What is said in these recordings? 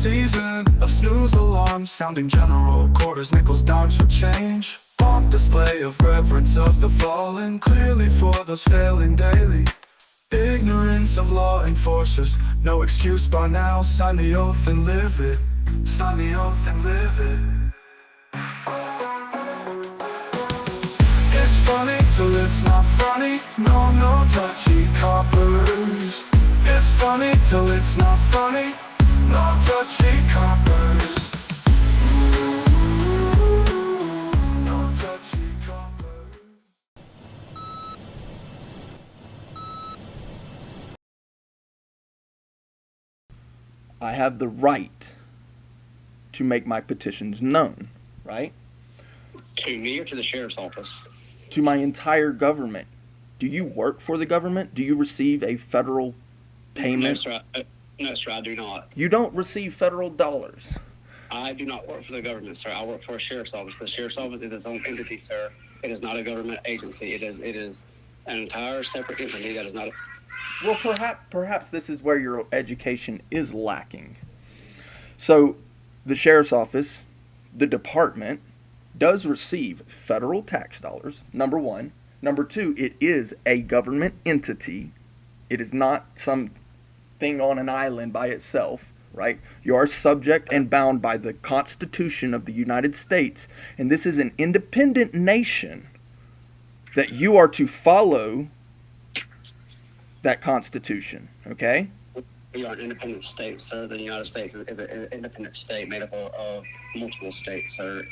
season of snooze alarms, sounding general quarters, nickels, dimes for change. Pomp display of reverence of the fallen, clearly for those failing daily. Ignorance of law enforcers, no excuse by now. Sign the oath and live it. Sign the oath and live it. It's funny till it's not funny. No touchy coppers. It's funny till it's not funny. No touchy coppers. No touchy coppers. I have the right to make my petitions known, right? To me or to the sheriff's office? To my entire government. Do you work for the government? Do you receive a federal payment? No, sir, I do not. You don't receive federal dollars. I do not work for the government, sir. I work for a sheriff's office. The sheriff's office is its own entity, sir. It is not a government agency. It is an entire separate entity that is not. Well, perhaps this is where your education is lacking. So, the sheriff's office, the department, does receive federal tax dollars, number one. Number two, it is a government entity. It is not some thing on an island by itself, right? You are subject and bound by the Constitution of the United States, and this is an independent nation that you are to follow that Constitution, okay? We are an independent state, sir. The United States is an independent state made up of multiple states, sir.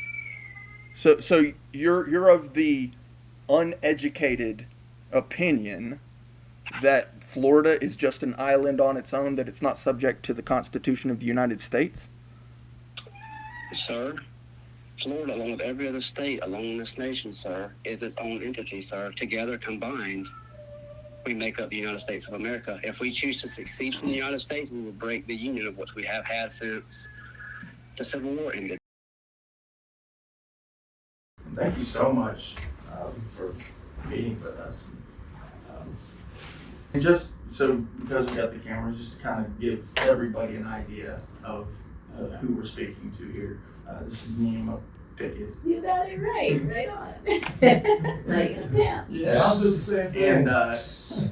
So you're of the uneducated opinion that Florida is just an island on its own, that it's not subject to the Constitution of the United States? Sir, Florida, along with every other state along this nation, sir, is its own entity, sir. Together, combined, we make up the United States of America. If we choose to secede from the United States, we will break the union of which we have had since the Civil War ended. Thank you so much for meeting with us. And just so, because we got the cameras, just to kind of give everybody an idea of who we're speaking to here. This is Neema. You got it right on. Like it down. Yeah, I'll do the same thing.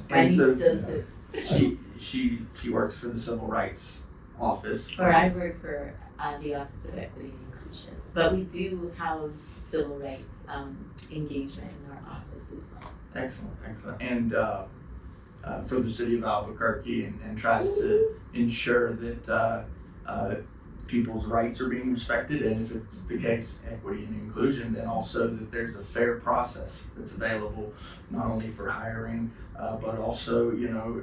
And so she works for the Civil Rights Office. Or I work for the Office of Equity and Inclusion, but we do house civil rights engagement in our office as well. Excellent. And for the city of Albuquerque, and tries to ensure that people's rights are being respected, and if it's the case, equity and inclusion, then also that there's a fair process that's available, not only for hiring, but also,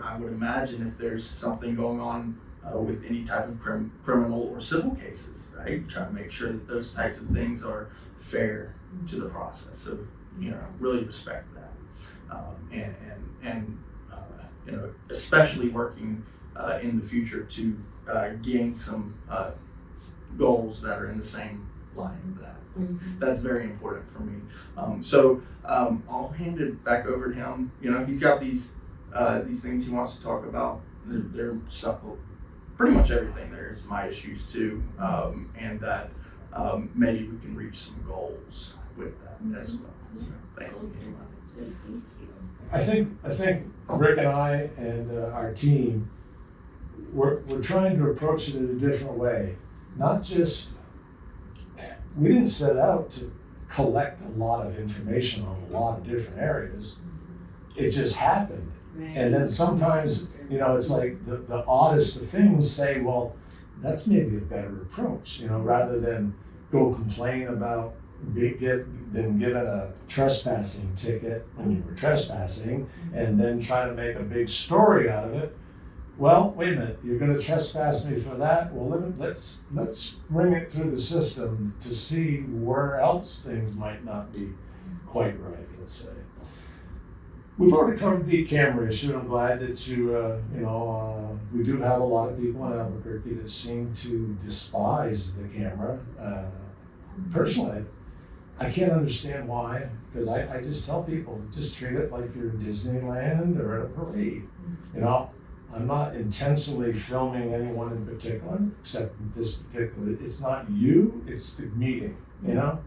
I would imagine if there's something going on with any type of criminal or civil cases, right? Try to make sure that those types of things are fair to the process. So, really respect that. And especially working in the future to gain some goals that are in the same line of that. Mm-hmm. That's very important for me. So I'll hand it back over to him. He's got these things he wants to talk about. They're pretty much everything there is my issues too, and that maybe we can reach some goals with that as well. So, thank you. I think Rick and I and our team, we're trying to approach it in a different way. Not just, we didn't set out to collect a lot of information on a lot of different areas. It just happened. Right. And then sometimes, it's like the oddest of things say, well, that's maybe a better approach, rather than go complain about being given a trespassing ticket when you were trespassing and then try to make a big story out of it. Well, wait a minute, you're gonna trespass me for that? Well, let's bring it through the system to see where else things might not be quite right, let's say. We've already covered the camera issue. I'm glad that we do have a lot of people in Albuquerque that seem to despise the camera. Personally, I can't understand why, because I just tell people, just treat it like you're in Disneyland or at a parade. I'm not intentionally filming anyone in particular, except in this particular, it's not you, it's the meeting, you know?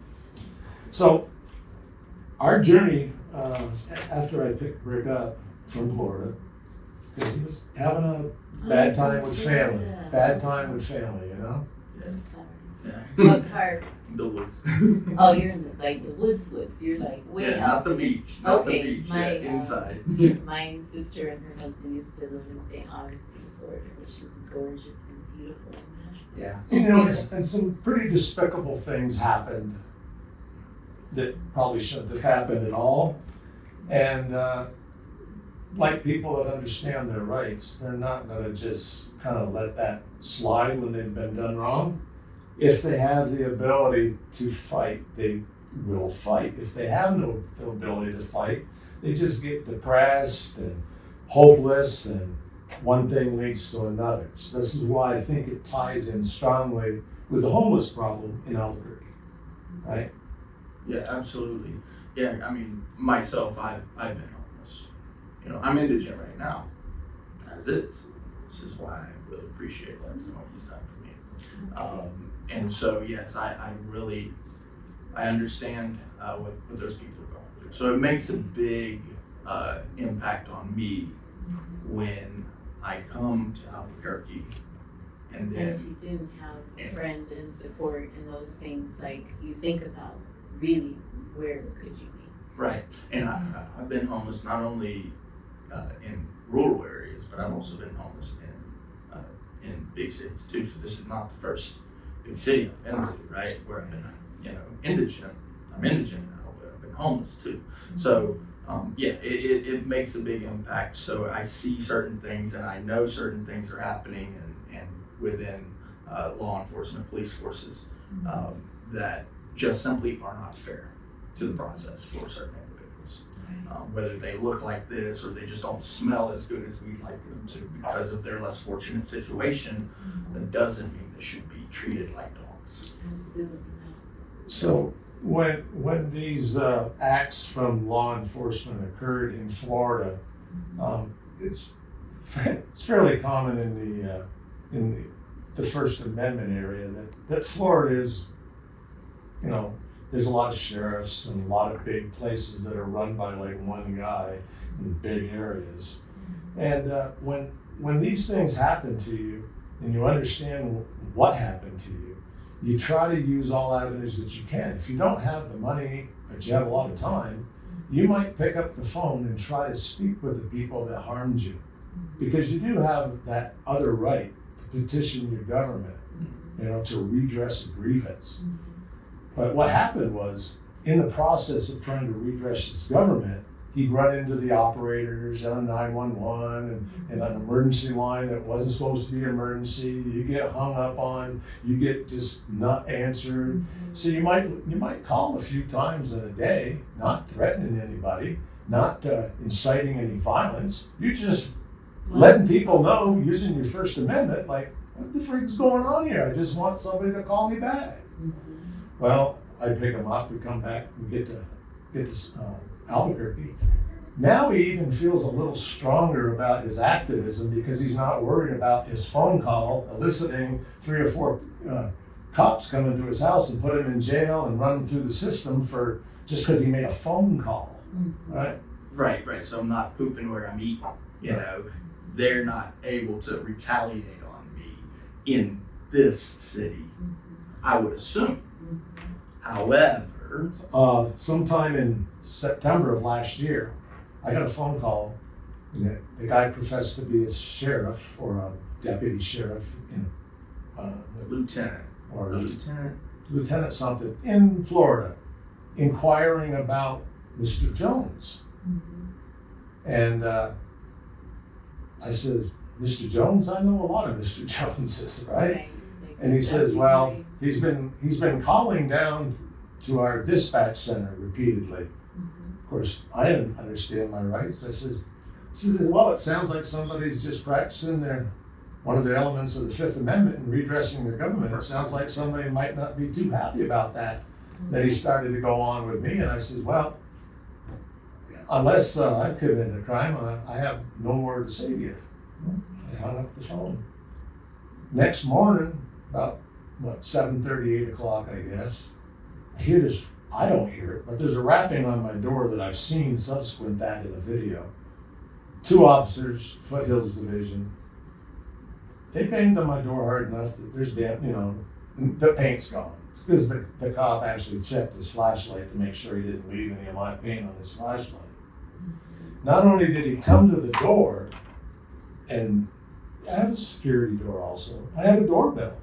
So our journey, after I picked Rick up from Florida, because he was having a bad time with family, you know? I'm sorry. Yeah. What part? The woods. Oh, you're in the, like the woods. You're like way Yeah, not out. the beach. Not Okay, the beach. my, Yeah, inside. My sister and her husband used to live in St. Augustine, Florida, which is gorgeous and beautiful. Yeah. You know, and some pretty despicable things happened that probably shouldn't have happened at all. And like people that understand their rights, they're not gonna just kind of let that slide when they've been done wrong. If they have the ability to fight, they will fight. If they have no ability to fight, they just get depressed and hopeless, and one thing leads to another. So this is why I think it ties in strongly with the homeless problem in Albuquerque, right? Yeah, absolutely. Yeah, I mean, myself, I've been homeless. You know, I'm indigent right now, as is. This is why I really appreciate LETZ and what he's done for me. And so, yes, I really, I understand what those people are going through. So it makes a big impact on me when I come to Albuquerque, and And if then, you didn't have a friend and support and those things, like you think about really where could you be? right, and I've been homeless not only in rural areas, but I've also been homeless in big cities too. So this is not the first big city I've been to, right? Where I've been, you know, indigent. I'm indigent now, but I've been homeless too. So yeah, it makes a big impact. So I see certain things, and I know certain things are happening, and within law enforcement, police forces, that just simply are not fair to the process for certain individuals. Whether they look like this or they just don't smell as good as we'd like them to because of their less fortunate situation, that doesn't mean they should be treated like dogs. Absolutely. So when these acts from law enforcement occurred in Florida, it's fairly common in the First Amendment area that Florida is, you know, there's a lot of sheriffs and a lot of big places that are run by like one guy in big areas. And when these things happen to you and you understand what happened to you, you try to use all avenues that you can. If you don't have the money, but you have a lot of time, you might pick up the phone and try to speak with the people that harmed you. Because you do have that other right to petition your government, you know, to redress a grievance. But what happened was, in the process of trying to redress his government, he'd run into the operators on 911 and an emergency line that wasn't supposed to be an emergency. You get hung up on, you get just not answered. So you might call a few times in a day, not threatening anybody, not inciting any violence. You're just letting people know, using your First Amendment, like, what the freak's going on here? I just want somebody to call me back. Well, I pick him up, we come back, we get to Albuquerque. Now he even feels a little stronger about his activism because he's not worried about his phone call eliciting 3 or 4 cops coming to his house and put him in jail and run him through the system for just because he made a phone call, right? Right. So I'm not pooping where I'm eating. You know, they're not able to retaliate on me in this city, I would assume. However, sometime in September of last year, I got a phone call. And the guy professed to be a sheriff or a deputy sheriff in lieutenant something in Florida, inquiring about Mr. Jones. And I said, Mr. Jones? I know a lot of Mr. Joneses, right? And he says, well, he's been calling down to our dispatch center repeatedly. Of course, I didn't understand my rights. I said, well, it sounds like somebody's just practicing one of the elements of the Fifth Amendment and redressing their government. It sounds like somebody might not be too happy about that. Then he started to go on with me, and I said, well, unless I've committed a crime, I have no more to say to you. I hung up the phone. Next morning, about 7:30, 8 o'clock, I guess, I hear this. I don't hear it, but there's a rapping on my door that I've seen subsequent that in the video. 2 officers, Foothills Division. They banged on my door hard enough that there's the paint's gone. It's because the cop actually checked his flashlight to make sure he didn't leave any of my paint on his flashlight. Not only did he come to the door, and I have a security door also. I have a doorbell.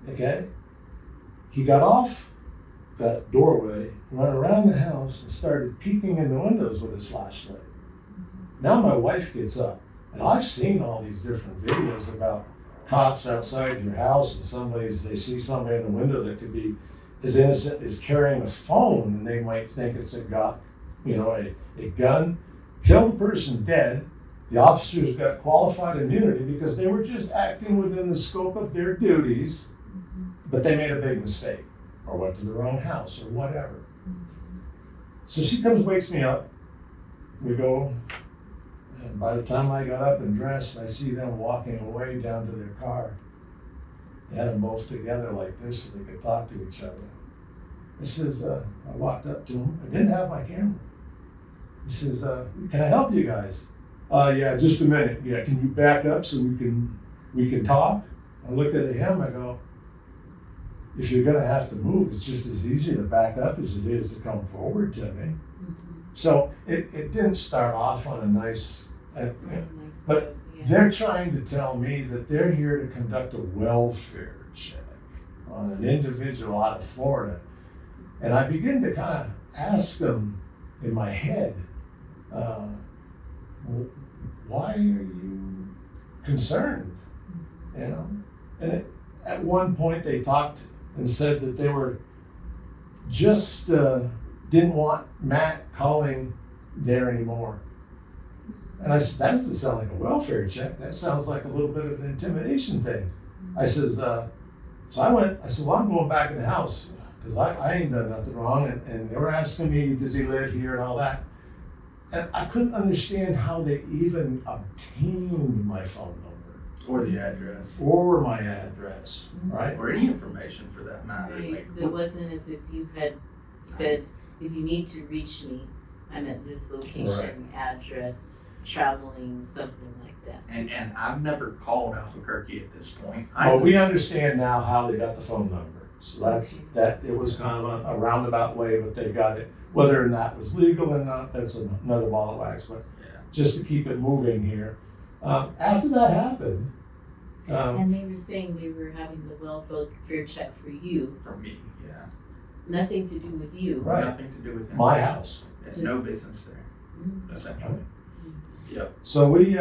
Okay? He got off that doorway, went around the house, and started peeking in the windows with his flashlight. Now my wife gets up, and I've seen all these different videos about cops outside your house, and they see somebody in the window that could be as innocent as carrying a phone, and they might think it's a gun, killed a person dead. The officers got qualified immunity because they were just acting within the scope of their duties, but they made a big mistake or went to the wrong house or whatever. So she comes, wakes me up. We go, and by the time I got up and dressed, I see them walking away down to their car. They had them both together like this so they could talk to each other. He says, I walked up to him. I didn't have my camera. He says, can I help you guys? Yeah, just a minute. Yeah, can you back up so we can talk? I look at him, I go, if you're gonna have to move, it's just as easy to back up as it is to come forward to me. So it didn't start off on a nice, but they're trying to tell me that they're here to conduct a welfare check on an individual out of Florida. And I begin to kind of ask them in my head, why are you concerned? And at one point they talked and said that they were just didn't want Matt calling there anymore. And I said, that doesn't sound like a welfare check. That sounds like a little bit of an intimidation thing. I says, so I said, well, I'm going back in the house because I ain't done nothing wrong. And they were asking me, does he live here and all that? And I couldn't understand how they even obtained my phone number. Or the address. Or my address, right? Or any information for that matter. Right. Like, It wasn't as if you had said, if you need to reach me, I'm at this location, address, traveling, something like that. and I've never called Albuquerque at this point. But we understand now how they got the phone number. So that it was kind of a roundabout way, but they got it. Whether or not it was legal or not, that's another ball of wax. But just to keep it moving here. After that happened, and they were saying they were having the welfare check for you. For me, yeah. Nothing to do with you. Right. Nothing to do with him. my house. There's no business there, essentially. Yep. So we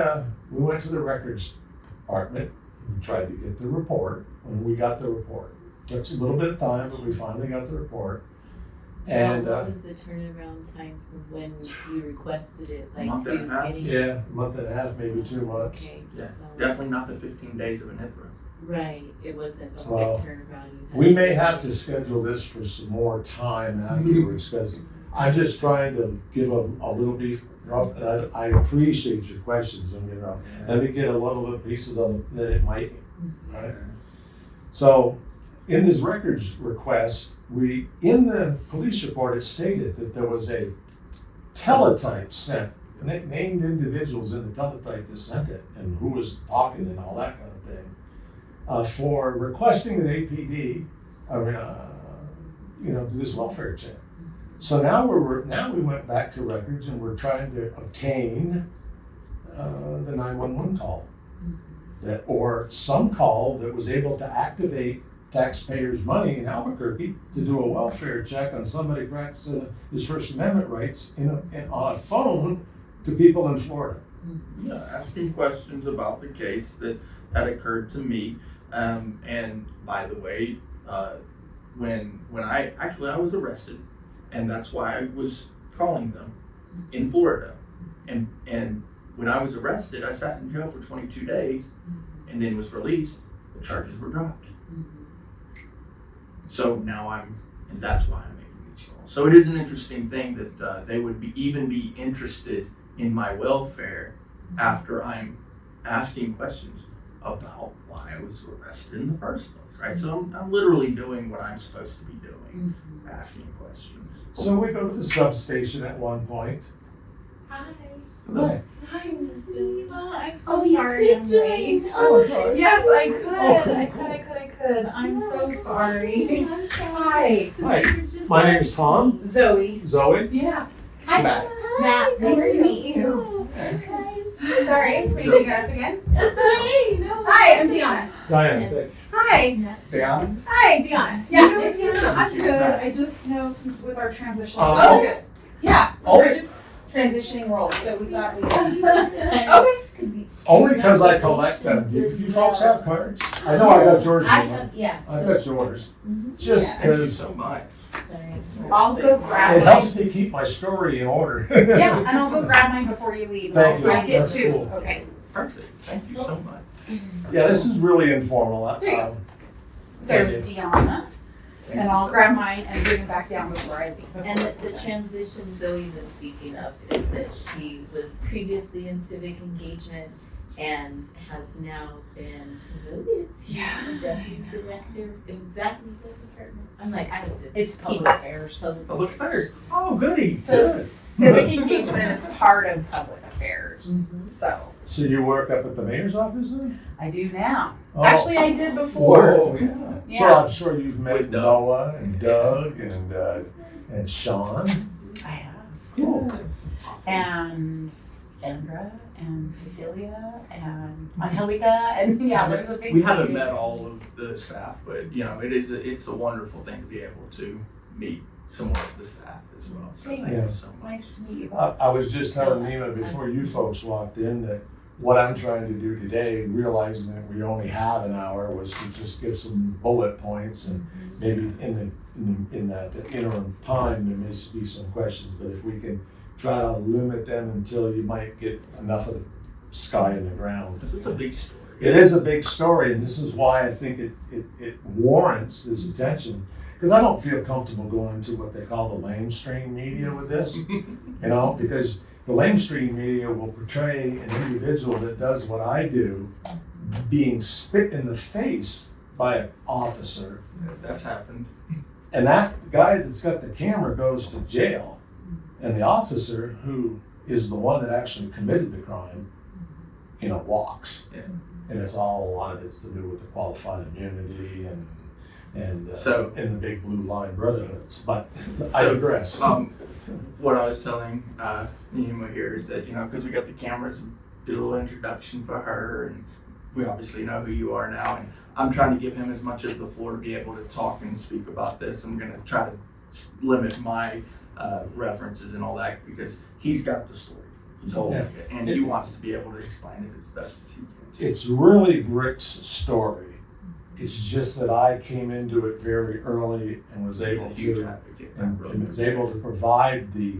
went to the records department. We tried to get the report. When we got the report, it took us a little bit of time, but we finally got the report. And what was the turnaround time from when you requested it? Like month and a half. a month and a half, maybe 2 months. Okay, Yeah, so, definitely not the 15 days of an IPRA. right. It wasn't a quick Well, turnaround. You had We to- may have to schedule this for some more time afterwards because I'm just trying to give a little bit. I appreciate your questions, and let me get a little bit of pieces of it that it might. Right? So, in this records request, in the police report, it stated that there was a teletype sent, and it named individuals in the teletype that sent it and who was talking and all that kind of thing, for requesting an APD, do this welfare check. So now we went back to records and we're trying to obtain the 911 call, or some call that was able to activate taxpayers' money in Albuquerque to do a welfare check on somebody practicing his First Amendment rights on a phone to people in Florida. Yeah, asking questions about the case that had occurred to me. And by the way, when I was arrested, and that's why I was calling them in Florida. And when I was arrested, I sat in jail for 22 days and then was released. The charges were dropped. So now and that's why I'm making these calls. So it is an interesting thing that they would even be interested in my welfare after I'm asking questions about why I was arrested in the first place, right? So I'm literally doing what I'm supposed to be doing, asking questions. So we go to the substation at one point. Hi. Right. Hi, Miss Neema. I'm so Oh, you sorry could I'm join. late. Oh, it's all right. Yes, I could. Oh, cool, I could. I'm so sorry. I'm sorry. Hi, Hi, You're just my name is Tom. Zoe. Zoe. Yeah. Hi. Matt. Matt, nice to meet you. Oh, hi, guys. Sorry, we can get up again. It's okay. No. Hi, I'm Deanna. Diana. Hi. Deanna? Hi, Deanna. Yeah, Yeah. nice to meet you. I'm good. I just know since with our transition. Oh. good. Yeah, Oh. we're just transitioning roles, so we thought we'd. Okay. Only because I collect them. If you folks have cards, I know I got yours. I Neema. have, yeah. I got yours. Mhm. Just Thank you because so much. Sorry. I'll go grab it mine. helps me keep my story in order. Yeah, and I'll go grab mine before you leave. Thank you. I'll get That's two. cool. Okay. Perfect. Thank you so much. Yeah, this is really informal. There's Thank Deanna, Thank and you I'll so grab mine and bring it back down before I leave. And the transition Zoe was speaking of is that she was previously in civic engagement and has now been promoted to deputy director. Exactly what department? I'm like, I have to. It's keep public up. affairs. Public affairs. Oh, goody. So Good. civic engagement is part of public affairs. Mhm. So So you work up at the mayor's office then? I do now. Oh. Actually, I did before. Whoa, yeah. So Yeah. I'm sure you've met With Doug. Noah and Doug and Sean. I have. Cool. And Sandra and Cecilia and Angelica and yeah, there's a big We haven't team. met all of the staff, but it's a wonderful thing to be able to meet some more of the staff as well. So thank Yeah. you so much. Nice to meet you. I was just telling Neema before you folks walked in that what I'm trying to do today, realizing that we only have an hour, was to just give some bullet points, and maybe in that interim time there may be some questions. But if we can try to limit them until you might get enough of the sky in the ground. It's a big story. It is a big story, and this is why I think it warrants this attention. Because I don't feel comfortable going to what they call the lamestream media with this, because the lamestream media will portray an individual that does what I do, being spit in the face by an officer, That's happened. and that guy that's got the camera goes to jail, and the officer who is the one that actually committed the crime, walks. Yeah. And it's all, a lot of it's to do with the qualified immunity and So- the big blue line brotherhoods. But I So, digress. What I was telling Neema here is that, because we got the cameras, did a little introduction for her, and we obviously know who you are now, and I'm trying to give him as much of the floor to be able to talk and speak about this. I'm going to try to limit my references and all that, because he's got the story. He's holding Yeah. it, and he wants to be able to explain it as best as he can. It's really Brick's story. It's just that I came into it very early and was able He's a huge to advocate. and was able to provide the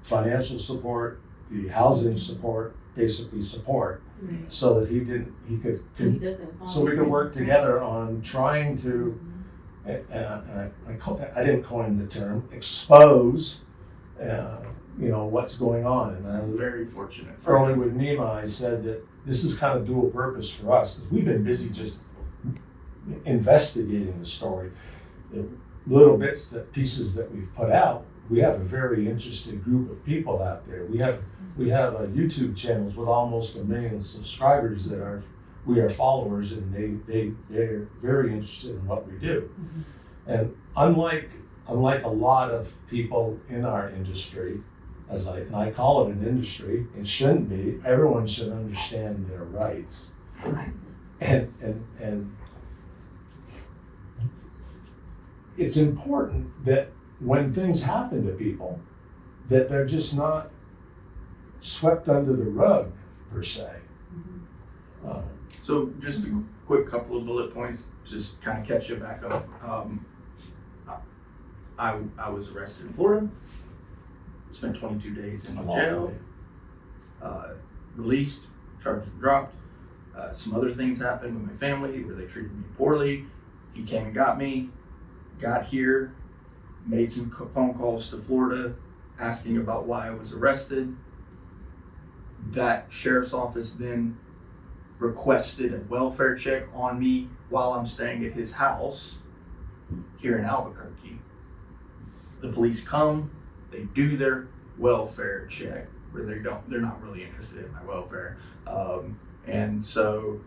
financial support, the housing support, basically support, Right. so that he could So he doesn't. so we could work together on trying to, I didn't coin the term, expose, what's going on. And I I'm was very fortunate. early with Neema, I said that this is kind of dual purpose for us, because we've been busy just investigating the story. The little pieces that we've put out, we have a very interested group of people out there. We have YouTube channels with almost 1 million subscribers that we are followers, and they're very interested in what we do. And unlike a lot of people in our industry, and I call it an industry, it shouldn't be. Everyone should understand their rights. And it's important that when things happen to people, that they're just not swept under the rug, per se. So just a quick couple of bullet points, just kind of catch you back up. I was arrested in Florida, spent 22 days in jail, released, charges were dropped. Some other things happened with my family where they treated me poorly. He came and got me, got here, made some phone calls to Florida asking about why I was arrested. that sheriff's office then requested a welfare check on me while I'm staying at his house here in Albuquerque. The police come, they do their welfare check, where they're not really interested in my welfare. And so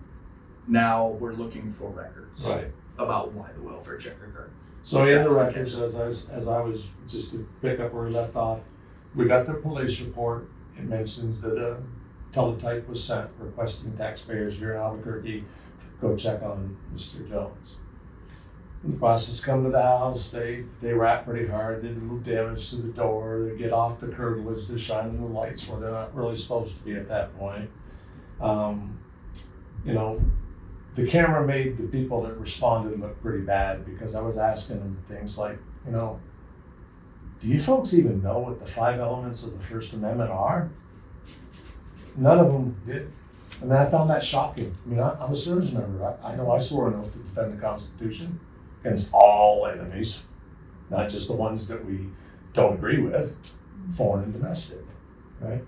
now we're looking for records Right. about why the welfare check occurred. So in the That's the records, as I was, just to pick up where we left off, we got the police report. It mentions that a teletype was sent requesting taxpayers here in Albuquerque go check on Mr. Jones. The buses come to the house, they rap pretty hard, did a little damage to the door, they get off the curtilage, they're shining the lights where they're not really supposed to be at that point. You know, the camera made the people that responded look pretty bad because I was asking them things like, you know, do you folks even know what the 5 elements of the First Amendment are? None of them did. And I found that shocking. I mean, I'm a service member. I know I swore an oath to defend the Constitution against all enemies, not just the ones that we don't agree with, foreign and domestic, right?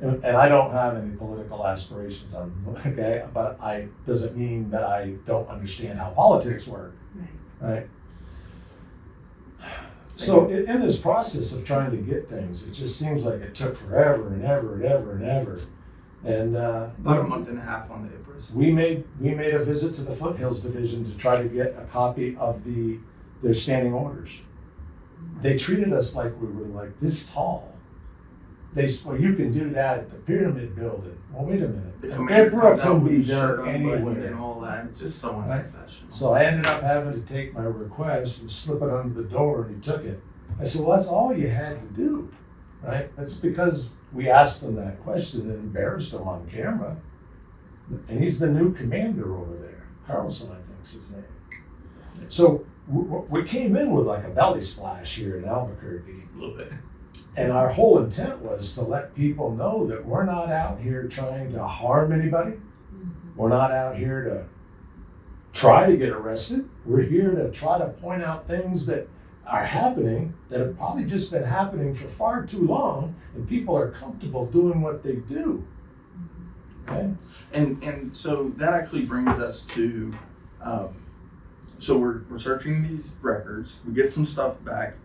And I don't have any political aspirations, okay? But doesn't mean that I don't understand how politics work, right? So in this process of trying to get things, it just seems like it took forever and ever and ever and ever. And About a month and a half on the IPRIS. we made a visit to the Foothills Division to try to get a copy of their standing orders. They treated us like we were like this tall. Well, you can do that at the Pyramid Building. Well, wait a minute. The commander Emperor comes out can with be his shirt done unbuttoned anywhere. and all that. It's just so Right. unprofessional. So I ended up having to take my request and slip it under the door, and he took it. I said, well, that's all you had to do, right? That's because we asked him that question and embarrassed him on camera. And he's the new commander over there. Carlson, I think's his name. So we came in with like a belly splash here in Albuquerque. A little bit. And our whole intent was to let people know that we're not out here trying to harm anybody. We're not out here to try to get arrested. We're here to try to point out things that are happening that have probably just been happening for far too long, and people are comfortable doing what they do. Okay? And so that actually brings us to, so we're searching these records. We get some stuff back.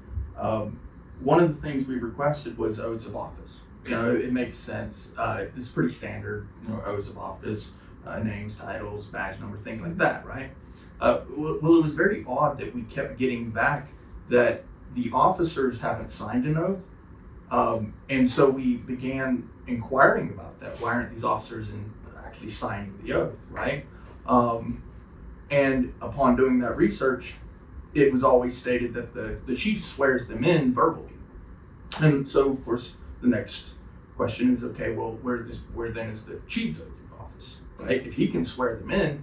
One of the things we requested was oaths of office. You know, it makes sense. It's pretty standard, you know, oaths of office, names, titles, badge number, things like that, right? Well, it was very odd that we kept getting back that the officers haven't signed an oath. And so we began inquiring about that. Why aren't these officers actually signing the oath, right? And upon doing that research, it was always stated that the chief swears them in verbally. And so, of course, the next question is, okay, well, where then is the chief's oath of office, right? If he can swear them in,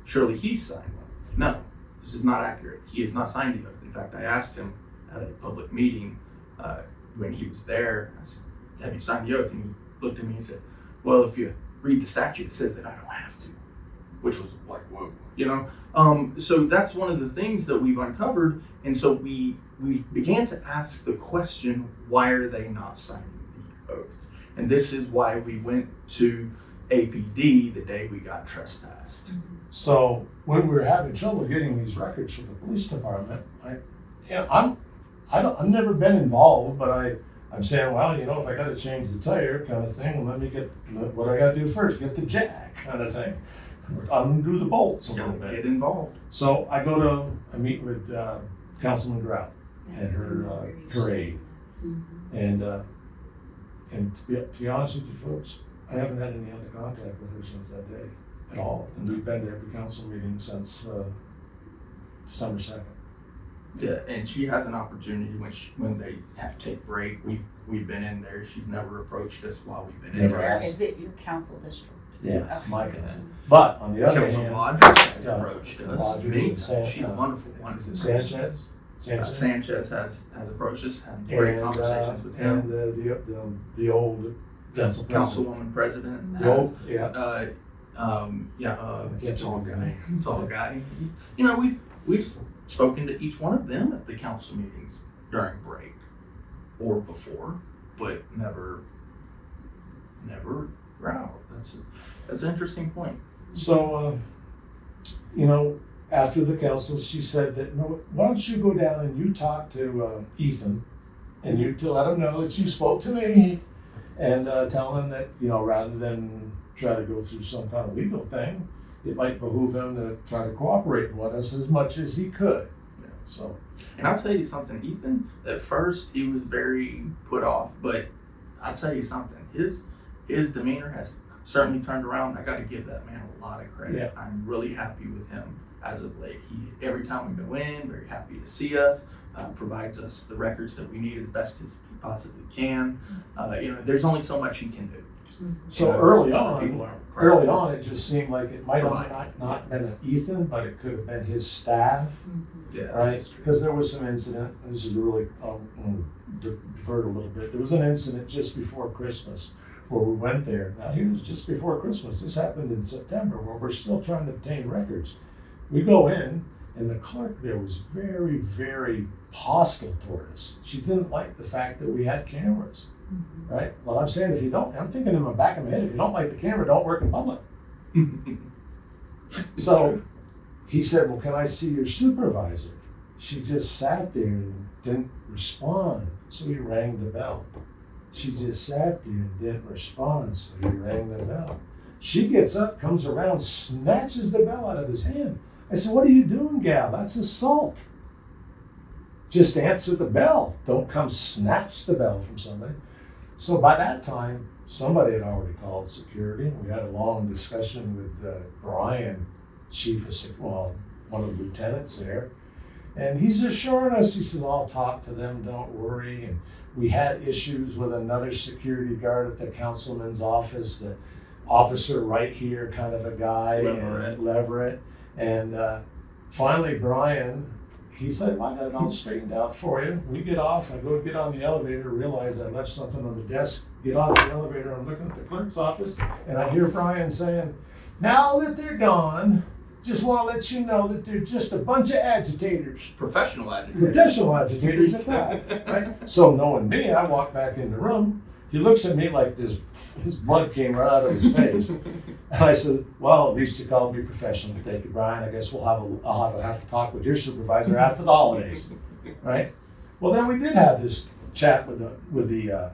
surely he's signed one. No, this is not accurate. He has not signed the oath. In fact, I asked him at a public meeting when he was there, I said, have you signed the oath? And he looked at me and said, well, if you read the statute, it says that I don't have to, which was like, whoa, you know? So that's one of the things that we've uncovered. And so we began to ask the question, why are they not signing the oath? And this is why we went to APD the day we got trespassed. So when we were having trouble getting these records from the police department, I've never been involved, but I'm saying, well, you know, if I got to change the tire kind of thing, let me get what I got to do first, get the jack kind of thing. Undo the bolts a little Don't bit. get involved. So I meet with Councilman Grout and her aide. And to be honest with you folks, I haven't had any other contact with her since that day at all. And we've been to every council meeting since December 2nd. Yeah, and she has an opportunity when they have to take break. We've been in there. She's never approached us while we've been in Never there. asked. Is it your council district? Yeah, it's Okay. my council. But on the other Council hand, Rogers has yeah, approached us. Rogers Me, and she's a wonderful, is wonderful it person. Sanchez Sanchez has approached us, had great conversations with him. And the old council president. Councilwoman president The has. old, yeah. Tall guy. You know, we've spoken to each one of them at the council meetings during break or before, but never never out. That's an interesting point. So, after the council, she said that, no, why don't you go down and you talk to Ethan, and you to let him know that you spoke to me, and tell him that, rather than try to go through some kind of legal thing, it might behoove him to try to cooperate with us as much as he could. Yeah. So, and I'll tell you something, Ethan, at first he was very put off, but I'll tell you something, his demeanor has certainly turned around. I got to give that man a lot of credit. Yeah. I'm really happy with him as of late. Every time we go in, very happy to see us, provides us the records that we need as best as he possibly can. There's only so much he can do. so early other people on, aren't it just seemed like it might have not been an Ethan, but it could have been his staff, Yeah, right? that's true. Because there was some incident, and this is really, divert a little bit. There was an incident just before Christmas where we went there. Now, it was just before Christmas. This happened in September, where we're still trying to obtain records. We go in, and the clerk there was very, very hostile toward us. She didn't like the fact that we had cameras, right? Well, I'm saying I'm thinking in the back of my head, if you don't like the camera, don't work in public. So he said, well, can I see your supervisor? She just sat there and didn't respond, so he rang the bell. She just sat there and didn't respond, so he rang the bell. She gets up, comes around, snatches the bell out of his hand. I said, what are you doing, gal? That's assault. Just answer the bell. Don't come snatch the bell from somebody. So by that time, somebody had already called security. We had a long discussion with Brian, one of the lieutenants there. And he's assuring us, he said, I'll talk to them, don't worry. And we had issues with another security guard at the councilman's office, the officer right here kind of a guy, Leverett. And finally, Brian, he said, well, I got it all straightened out for you. We get off, I go get on the elevator, realize I left something on the desk, get off the elevator, I'm looking at the clerk's office, and I hear Brian saying, now that they're gone, just want to let you know that they're just a bunch of agitators. Professional agitators. Professional agitators at that, right? So knowing me, I walk back in the room. He looks at me like his blood came right out of his face. And I said, well, at least you called me professional. Thank you, Brian. I guess I'll have to talk with your supervisor after the holidays, right? Well, then we did have this chat with the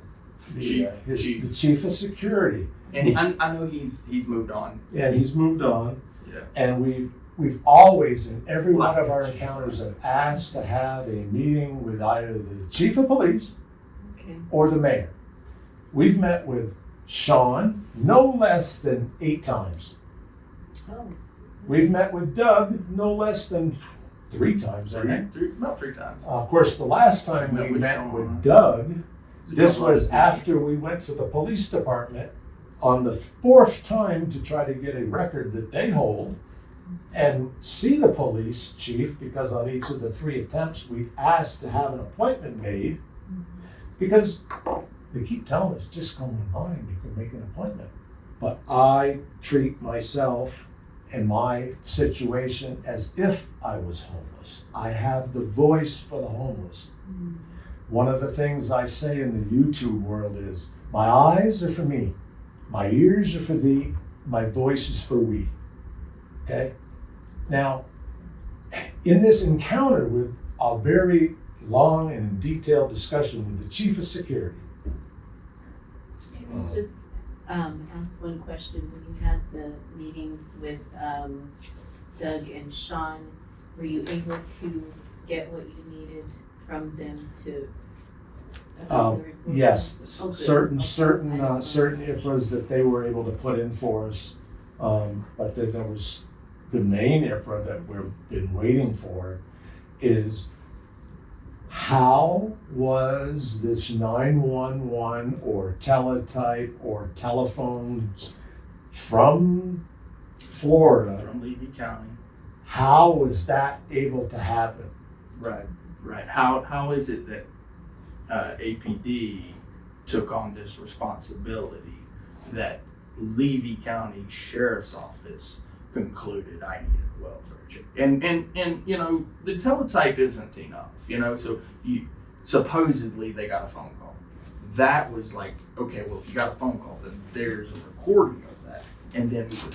chief of security. And I know he's moved on. Yeah, he's moved on. Yeah. And we've always, in every one of our encounters, have asked to have a meeting with either the chief of police or the mayor. We've met with Sean no less than 8 times. Oh. We've met with Doug no less than 3 times, I think. About 3 times. Of course, the last time we met with Doug, this was after we went to the police department on the 4th time to try to get a record that they hold and see the police chief, because on each of the 3 attempts we asked to have an appointment made, because they keep telling us, just go online, you can make an appointment. But I treat myself and my situation as if I was homeless. I have the voice for the homeless. One of the things I say in the YouTube world is, my eyes are for me, my ears are for thee, my voice is for we. Okay? Now, in this encounter with a very long and detailed discussion with the chief of security, Can I just ask one question? When you had the meetings with Doug and Sean, were you able to get what you needed from them to? yes, Oh, good. certain Excellent. certain IPRAs that they were able to put in for us, but then there was the main IPRA that we've been waiting for is, how was this 911 or teletype or telephones from Florida, From Levy County. how was that able to happen? Right. How is it that APD took on this responsibility that Levy County Sheriff's Office concluded I needed a welfare check? And the teletype isn't enough, so supposedly they got a phone call. that was like, okay, well, if you got a phone call, then there's a recording of that. And then we were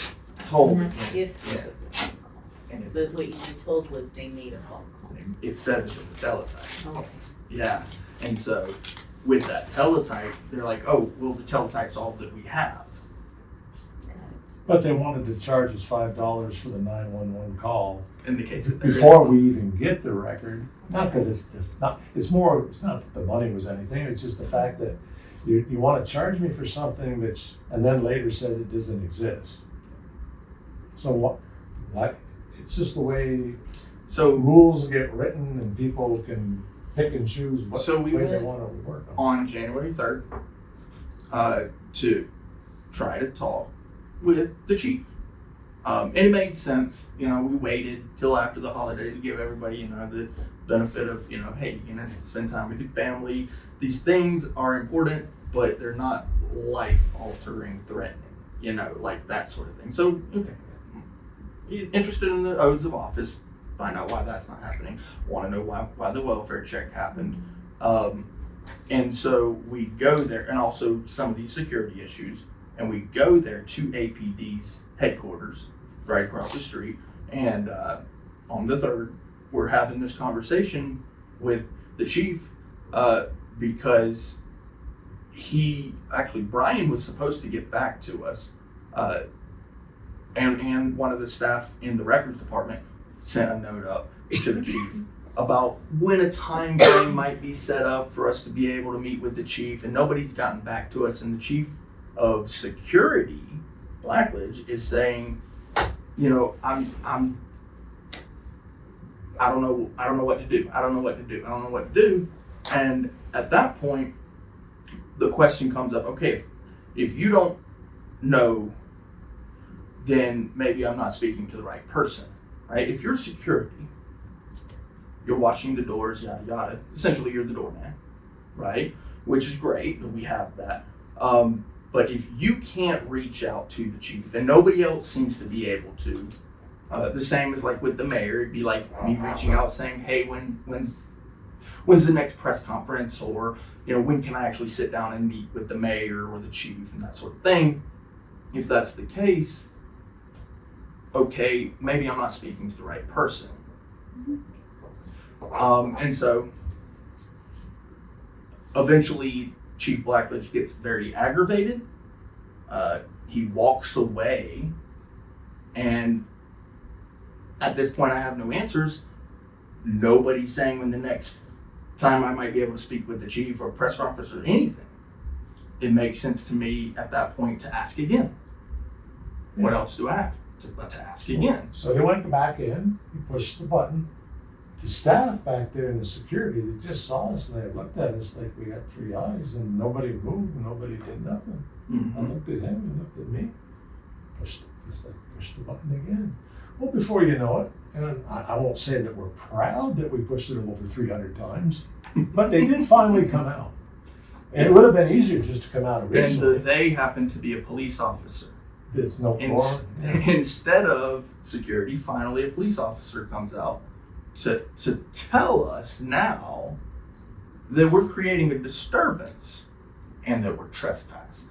told, And that's if it was a phone call. and But what you were told was they made a phone call. it says it in the teletype. Okay. Yeah. And so with that teletype, they're like, oh, well, the teletype's all that we have. But they wanted to charge us $5 for the 911 call In the case that there is before one. we even get the record. Not that it's not. It's not that the money was anything. It's just the fact that you want to charge me for something and then later said it doesn't exist. So what? It's just the way So rules get written and people can pick and choose what So we way they went want to work on. on January 3rd to try to talk with the chief. And it made sense. We waited till after the holidays to give everybody, the benefit of, hey, spend time with your family. These things are important, but they're not life-altering, threatening, like that sort of thing. So, okay. Interested in the oaths of office, find out why that's not happening. Want to know why the welfare check happened. And so we go there, and also some of these security issues, and we go there to APD's headquarters right across the street. And on the 3rd, we're having this conversation with the chief because Brian was supposed to get back to us. And one of the staff in the records department sent a note up to the chief about when a time frame might be set up for us to be able to meet with the chief, and nobody's gotten back to us. And the chief of security, Blackledge, is saying, I don't know what to do. I don't know what to do. And at that point, the question comes up, okay, if you don't know, then maybe I'm not speaking to the right person, right? If you're security, you're watching the doors, yada, yada. Essentially, you're the doorman, right? Which is great, and we have that. But if you can't reach out to the chief, and nobody else seems to be able to, the same as like with the mayor, it'd be like me reaching out saying, hey, when's the next press conference, or when can I actually sit down and meet with the mayor or the chief and that sort of thing. If that's the case, okay, maybe I'm not speaking to the right person. And so eventually Chief Blackledge gets very aggravated. He walks away, and at this point I have no answers. Nobody's saying when the next time I might be able to speak with the chief or press conference or anything. It makes sense to me at that point to ask again. What else do I have to ask again? So he went back in, he pushed the button. The staff back there in the security, they just saw us and they looked at us like we had 3 eyes, and nobody moved, nobody did nothing. Mm-hmm. I looked at him, he looked at me, pushed the button again. Well, before you know it, and I won't say that we're proud that we pushed it over 300 times, but they did finally come out. And it would have been easier just to come out originally. And they happen to be a police officer. There's no more. Instead of security, finally a police officer comes out to tell us now that we're creating a disturbance and that we're trespassed.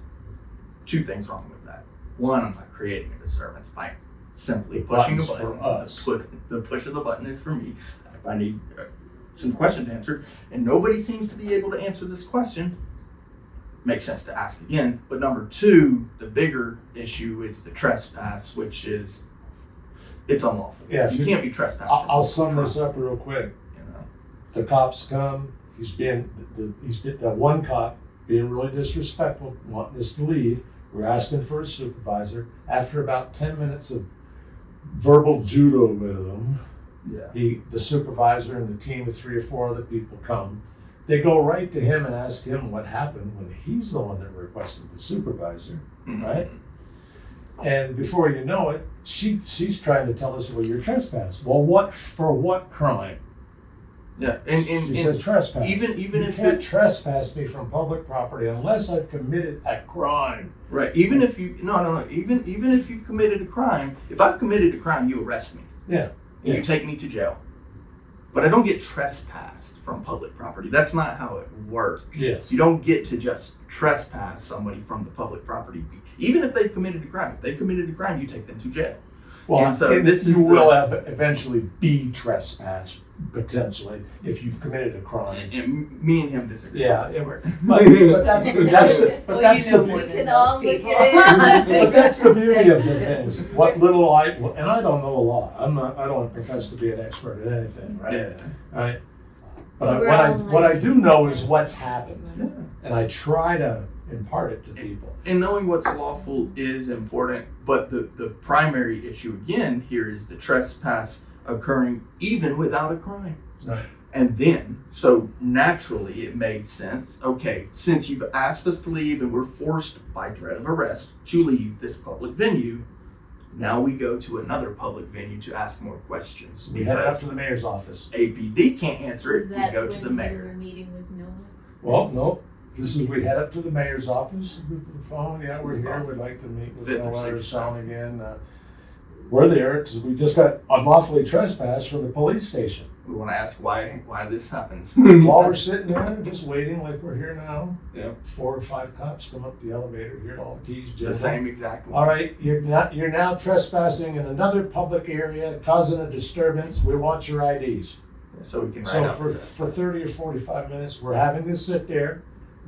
2 things wrong with that. One, I'm not creating a disturbance by simply pushing a Button's button. for us. The push of the button is for me. If I need some questions answered, and nobody seems to be able to answer this question, makes sense to ask again. But number 2, the bigger issue is the trespass, which is it's unlawful. Yeah, you can't be trespassed. I'll sum this up real quick. The cops come. That one cop being really disrespectful, wanting us to leave. We're asking for a supervisor. After about 10 minutes of verbal judo with him, the supervisor and the team of 3 or 4 other people come. They go right to him and ask him what happened when he's the one that requested the supervisor, right? And before you know it, she's trying to tell us, well, you're trespassed. Well, for what crime? Yeah, She says trespass. Even you if can't trespass me from public property unless I've committed a crime. Right. Even if you Even if you've committed a crime, if I've committed a crime, you arrest me. Yeah. And you take me to jail. but I don't get trespassed from public property. That's not how it works. Yes. You don't get to just trespass somebody from the public property, even if they've committed a crime. If they've committed a crime, you take them to jail. Well, And so and this you is will the- have eventually be trespassed potentially if you've committed a crime. And me and him disagree. Yeah, on this it- part. but that's the We can all look at it. but that's the beauty of the things. What little and I don't know a lot. I don't profess to be an expert at anything, right? Yeah. Right. But We're what all I learning. do know is what's happened, Yeah. and I try to impart it to people. And knowing what's lawful is important, but the primary issue again here is the trespass occurring even without a crime. Right. And then, so naturally it made sense. Okay, since you've asked us to leave and we're forced by threat of arrest to leave this public venue, now we go to another public venue to ask more questions. We head up Because to the mayor's office. APD can't answer Is it, we that go when to the you mayor. were meeting with Noah? Well, no. We head up to the mayor's office with the phone. Yeah, we're here. We'd like to meet with Fifth or Noah or sixth Sean again. We're there because we just got unlawfully trespassed from the police station. We want to ask why this happens. While we're sitting there, just waiting like we're here now, Yeah. 4 or 5 cops come up the elevator here, all the keys The jingle. same exact one. All right, you're now trespassing in another public area, causing a disturbance. We want your IDs. So we can write So up for the- 30 or 45 minutes, we're having to sit there,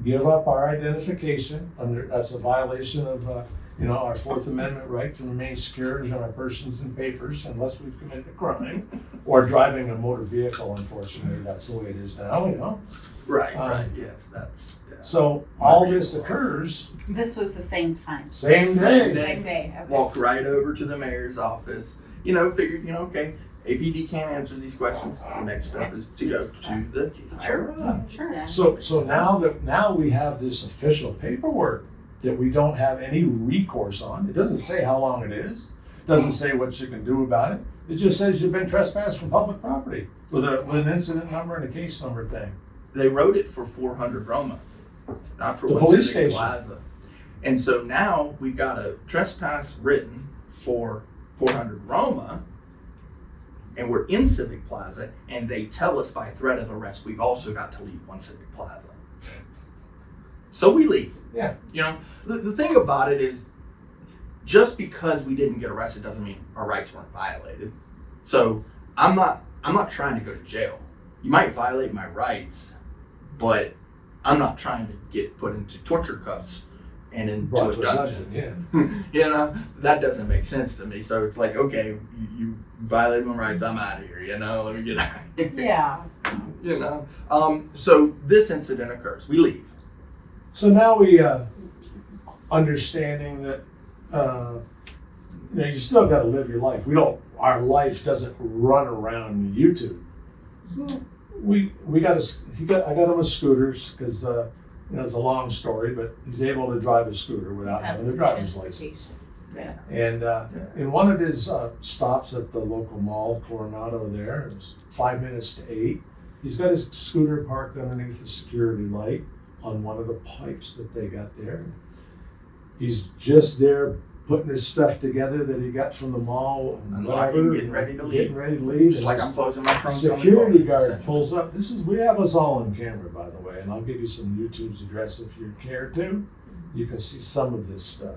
give up our identification. That's a violation of our Fourth Amendment right to remain secure on our persons and papers unless we've committed a crime or driving a motor vehicle. Unfortunately, that's the way it is now. Right, Um, right, yes, that's, yeah. So all this occurs This was the same time. same day. Same day. Okay. Walk right over to the mayor's office, figured, okay, APD can't answer these questions. The next step is to go to the Sure. Sure. So now we have this official paperwork that we don't have any recourse on. It doesn't say how long it is. It doesn't say what you can do about it. It just says you've been trespassed from public property with an incident number and a case number thing. They wrote it for 400 Roma, not for The one police Civic station. Plaza. And so now we've got a trespass written for 400 Roma, and we're in Civic Plaza, and they tell us by threat of arrest we've also got to leave one Civic Plaza. So we leave. Yeah. The thing about it is, just because we didn't get arrested doesn't mean our rights weren't violated. So I'm not trying to go to jail. You might violate my rights, but I'm not trying to get put into torture cuffs and into Brought a to a dungeon. Yeah. That doesn't make sense to me. So it's like, okay, you violated my rights, I'm out of here, let me get out of here. Yeah. So this incident occurs, we leave. So now we understanding that you still got to live your life. Our life doesn't run around YouTube. I got him a scooter because it's a long story, but he's able to drive a scooter without having a driver's license. Yeah. And in one of his stops at the local mall, Coronado there, it was 5 minutes to 8. He's got his scooter parked underneath the security light on one of the pipes that they got there. He's just there putting his stuff together that he got from the mall and Unlocking, whatever, getting ready to leave. Getting ready to leave. Just like I'm closing my trunk. Security guard pulls up. We have us all on camera, by the way, and I'll give you some YouTube's address if you care to. You can see some of this stuff.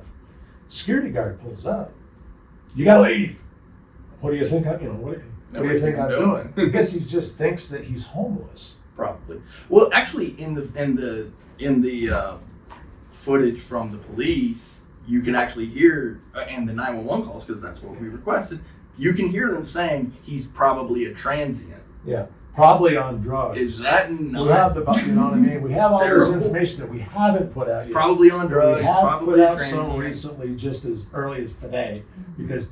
Security guard pulls up. You gotta leave. What do you think? What do you think I'm doing? I guess he just thinks that he's homeless. Probably. Well, actually, in the footage from the police, you can actually hear, and the 911 calls, because that's what we requested. You can hear them saying he's probably a transient. Yeah, probably on drugs. Is that not? We have you know what I mean? We have all this Terrible. information that we haven't put out yet. Probably on drugs. We have Probably put a out some transient. recently, just as early as today, because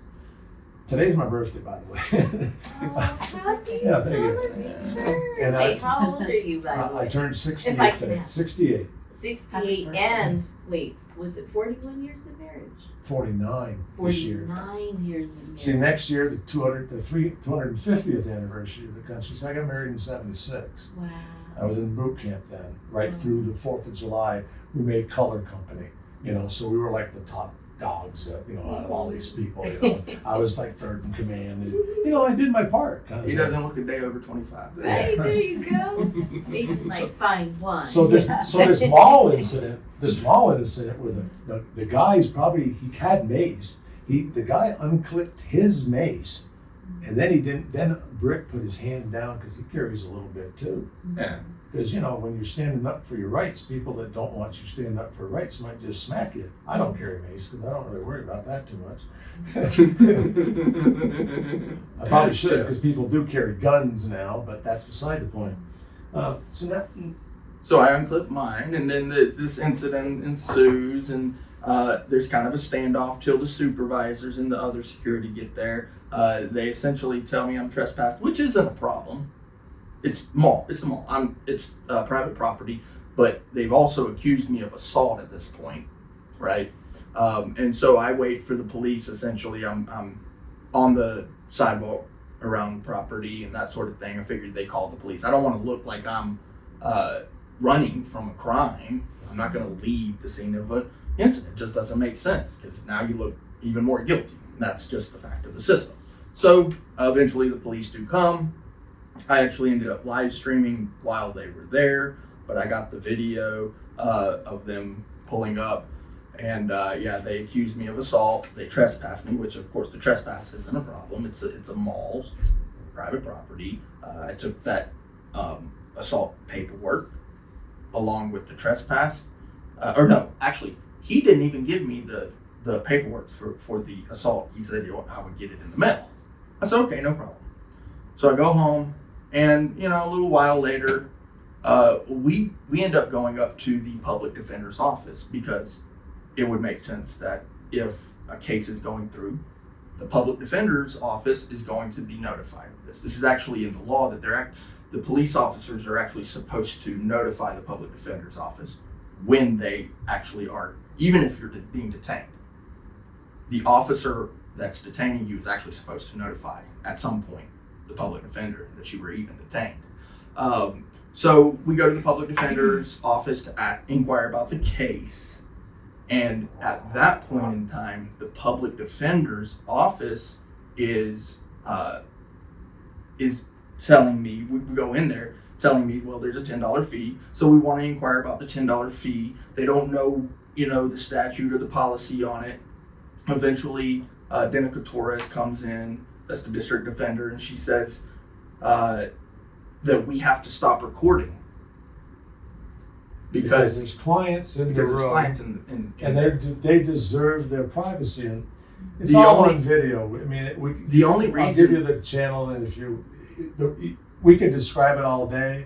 today's my birthday, by the way. Happy Yeah, thank you. celebratory. And Wait, how old are you, by the I way? turned If I 68 can today. ask. 68, 68 and, wait, was it 41 years of marriage? 49 this year. 49 years of marriage. See, next year, the 250th anniversary of the country. So I got married in 76. Wow. I was in boot camp then, right through the 4th of July. We made Color Company, so we were like the top dogs, out of all these people. I was like third in command, and I did my part. Kind of He thing. doesn't look a day over 25. Right, there you go. They might find one. So this mall incident where the guy's he had mace. The guy unclipped his mace, and then he didn't. Then Brick put his hand down because he carries a little bit too. Yeah. Because when you're standing up for your rights, people that don't want you standing up for rights might just smack you. I don't carry mace because I don't really worry about that too much. I probably should because people do carry guns now, but that's beside the point. So I unclip mine, and then this incident ensues, and there's kind of a standoff till the supervisors and the other security get there. They essentially tell me I'm trespassed, which isn't a problem. It's a mall. It's private property, but they've also accused me of assault at this point, right? And so I wait for the police. Essentially, I'm on the sidewalk around the property and that sort of thing. I figured they called the police. I don't want to look like I'm running from a crime. I'm not going to leave the scene of an incident. It just doesn't make sense because now you look even more guilty. That's just the fact of the system. So eventually the police do come. I actually ended up live streaming while they were there, but I got the video of them pulling up, and they accused me of assault. They trespassed me, which of course the trespass isn't a problem. It's a mall, it's private property. I took that assault paperwork along with the trespass. He didn't even give me the paperwork for the assault. He said I would get it in the mail. I said, okay, no problem. So I go home, and a little while later, we end up going up to the public defender's office because it would make sense that if a case is going through, the public defender's office is going to be notified of this. This is actually in the law that the police officers are actually supposed to notify the public defender's office when they actually are, even if you're being detained. The officer that's detaining you is actually supposed to notify at some point the public defender that you were even detained. So we go to the public defender's office to inquire about the case. And at that point in time, the public defender's office is telling me, we go in there, telling me, well, there's a $10 fee. So we want to inquire about the $10 fee. They don't know, the statute or the policy on it. Eventually, Denica Torres comes in, that's the district defender, and she says that we have to stop recording because there's clients in the there's room, clients in and they deserve their privacy, and it's The all only- on video. I mean, the only I'll reason give you the channel, and we could describe it all day,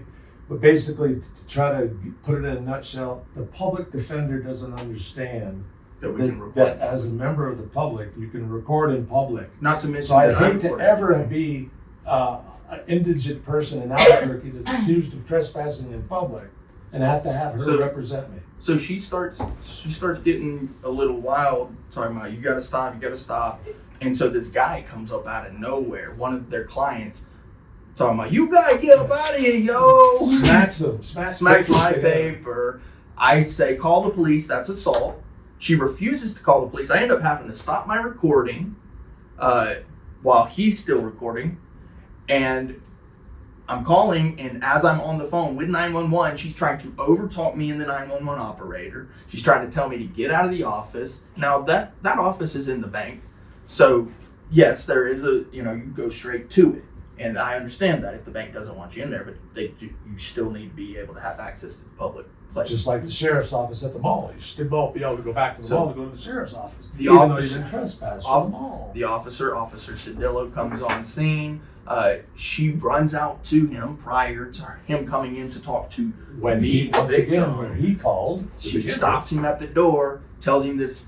but basically to try to put it in a nutshell, the public defender doesn't understand that we can record, that as a member of the public, you can record in public. not to mention So I'd that I'm hate to recording. ever be an indigent person in Albuquerque that's accused of trespassing in public and have to have her So- represent me. So she starts getting a little wild, talking about you gotta stop. And so this guy comes up out of nowhere, one of their clients, talking about you gotta get up out of here, yo. Smacks Smacks my together. paper. I say call the police. That's assault. She refuses to call the police. I end up having to stop my recording while he's still recording, and I'm calling, and as I'm on the phone with 911, she's trying to overtalk me and the 911 operator. She's trying to tell me to get out of the office. Now that office is in the bank, so yes, there is you go straight to it, and I understand that if the bank doesn't want you in there, but you still need to be able to have access to the public place. Just like the sheriff's office at the mall. You still won't be able to go back to the So, mall to go to the sheriff's office. the even though you officer- didn't trespass off- from the mall. The Officer Cedillo, comes on scene. She runs out to him prior to him coming in to talk to When me, he, the once again, victim. where he called. to She begin with. stops him at the door, tells him this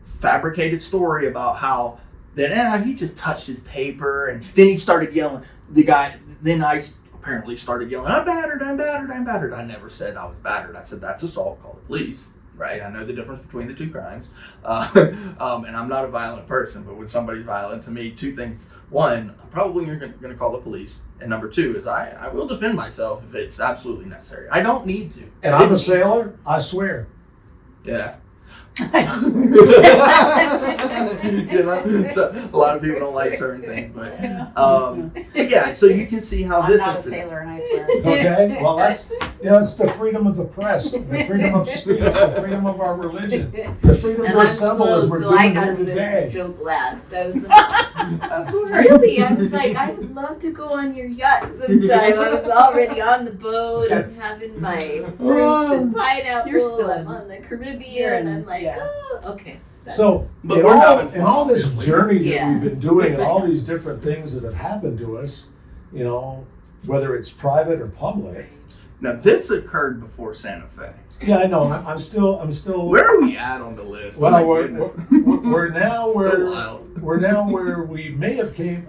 fabricated story about how that he just touched his paper, and then he started yelling. The guy, then I apparently started yelling, I'm battered. I never said I was battered. I said that's assault. Call the police. Right? I know the difference between the two crimes, and I'm not a violent person. But when somebody's violent to me, two things: one, I'm probably going to call the police, and number two is I will defend myself if it's absolutely necessary. I don't need to. And I'm a sailor, I swear. Yeah. You know, so a lot of people don't like certain things, but yeah. So you can see how I'm this not a incident- sailor, and I swear. Okay, well, that's, it's the freedom of the press, the freedom of speech, the freedom of our religion, the freedom And to I'm assemble as close, we're so I doing got here the today. joke last. I was like, That's all right. really? I was like, I would love to go on your yacht sometime. I was already on the boat. I'm having my fruits and pineapple. You're still I'm in- on the you're Caribbean. in- I'm like, yeah. oh, okay. So, But in we're not all, in in all this obviously. journey that Yeah. we've been doing and all these different things that have happened to us, whether it's private or public. Now this occurred before Santa Fe. Yeah, I know. I'm still. Where are we at on the list? Well, My we're goodness. now So wild. we're now where we may have came.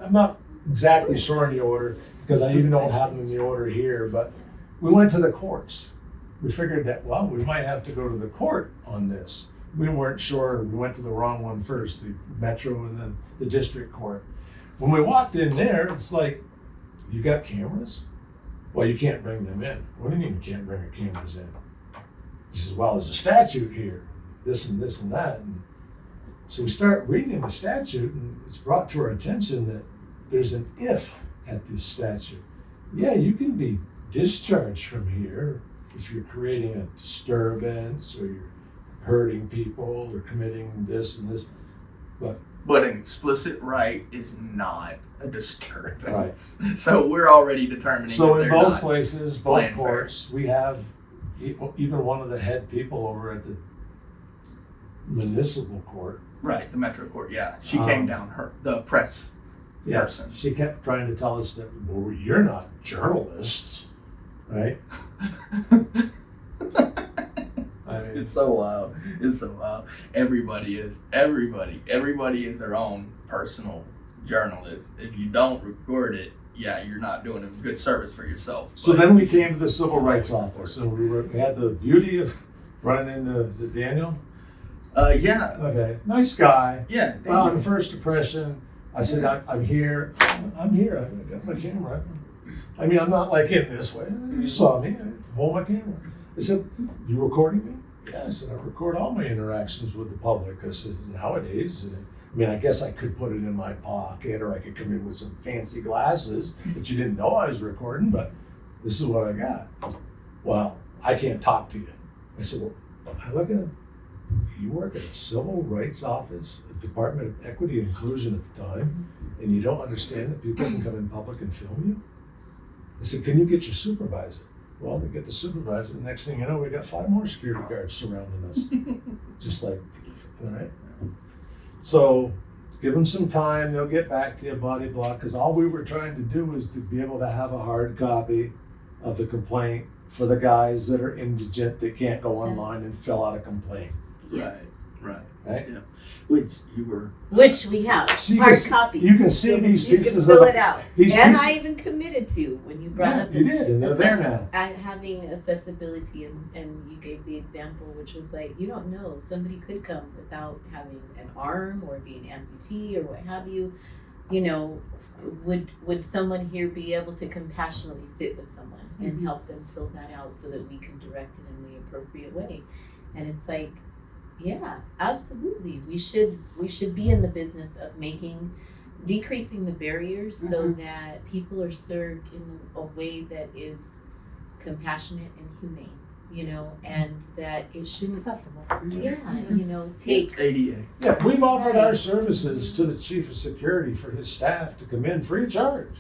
I'm not exactly sure in the order because I even know what happened in the order here, but we went to the courts. We figured that we might have to go to the court on this. We weren't sure. We went to the wrong one first, the metro and then the district court. When we walked in there, it's like, you got cameras? Well, you can't bring them in. What do you mean you can't bring your cameras in? He says, well, there's a statute here, this and this and that. And so we start reading the statute, and it's brought to our attention that there's an if at this statute. Yeah, you can be discharged from here if you're creating a disturbance or you're hurting people or committing this and this. But an explicit right is not a disturbance. So we're already determining So that in they're both not. places, both playing fair. courts, we have even one of the head people over at the municipal court. Right, the Metro Court, yeah. She Um, came down, the press Yeah, person. she kept trying to tell us that, well, you're not journalists, right? I mean, It's so wild. It's so wild. Everybody is their own personal journalist. If you don't record it, yeah, you're not doing a good service for yourself. so But- then we came to the civil rights office, and we had the beauty of running into, is it Daniel? yeah, Okay, nice guy. yeah. Well, on first impression, I said, I'm here. I'm here. I've got my camera. I mean, I'm not like in this way. You saw me. I hold my camera. I said, you recording me? Yeah, I said, I record all my interactions with the public. I said, nowadays, I mean, I guess I could put it in my pocket or I could come in with some fancy glasses that you didn't know I was recording, but this is what I got. Well, I can't talk to you. I said, well, I look at him. You work at a civil rights office, a Department of Equity and Inclusion at the time, and you don't understand that people can come in public and film you? I said, can you get your supervisor? Well, they get the supervisor. The next thing you know, we got 5 more security guards surrounding us. Just like, all right. So give them some time. They'll get back to you, blah, blah, blah. Because all we were trying to do was to be able to have a hard copy of the complaint for the guys that are indigent that can't go online and fill out a complaint. Yes. Right. Right? Yeah. Which you were. Which we have. See, Hard this- copy. You can see these You pieces can fill of it out. these And pieces- I even committed to when you brought Yeah, up you did, and they're there now. having accessibility, and you gave the example, which was like, you don't know, somebody could come without having an arm or being amputee or what have you. You know, would someone here be able to compassionately sit with someone and help them fill that out so that we can direct it in the appropriate way? And it's like, yeah, absolutely. We should be in the business of decreasing the barriers so that people are served in a way that is compassionate and humane, you know, and that it shouldn't, Accessible. take, ADA. Yeah, we've offered our services to the chief of security for his staff to come in free of charge.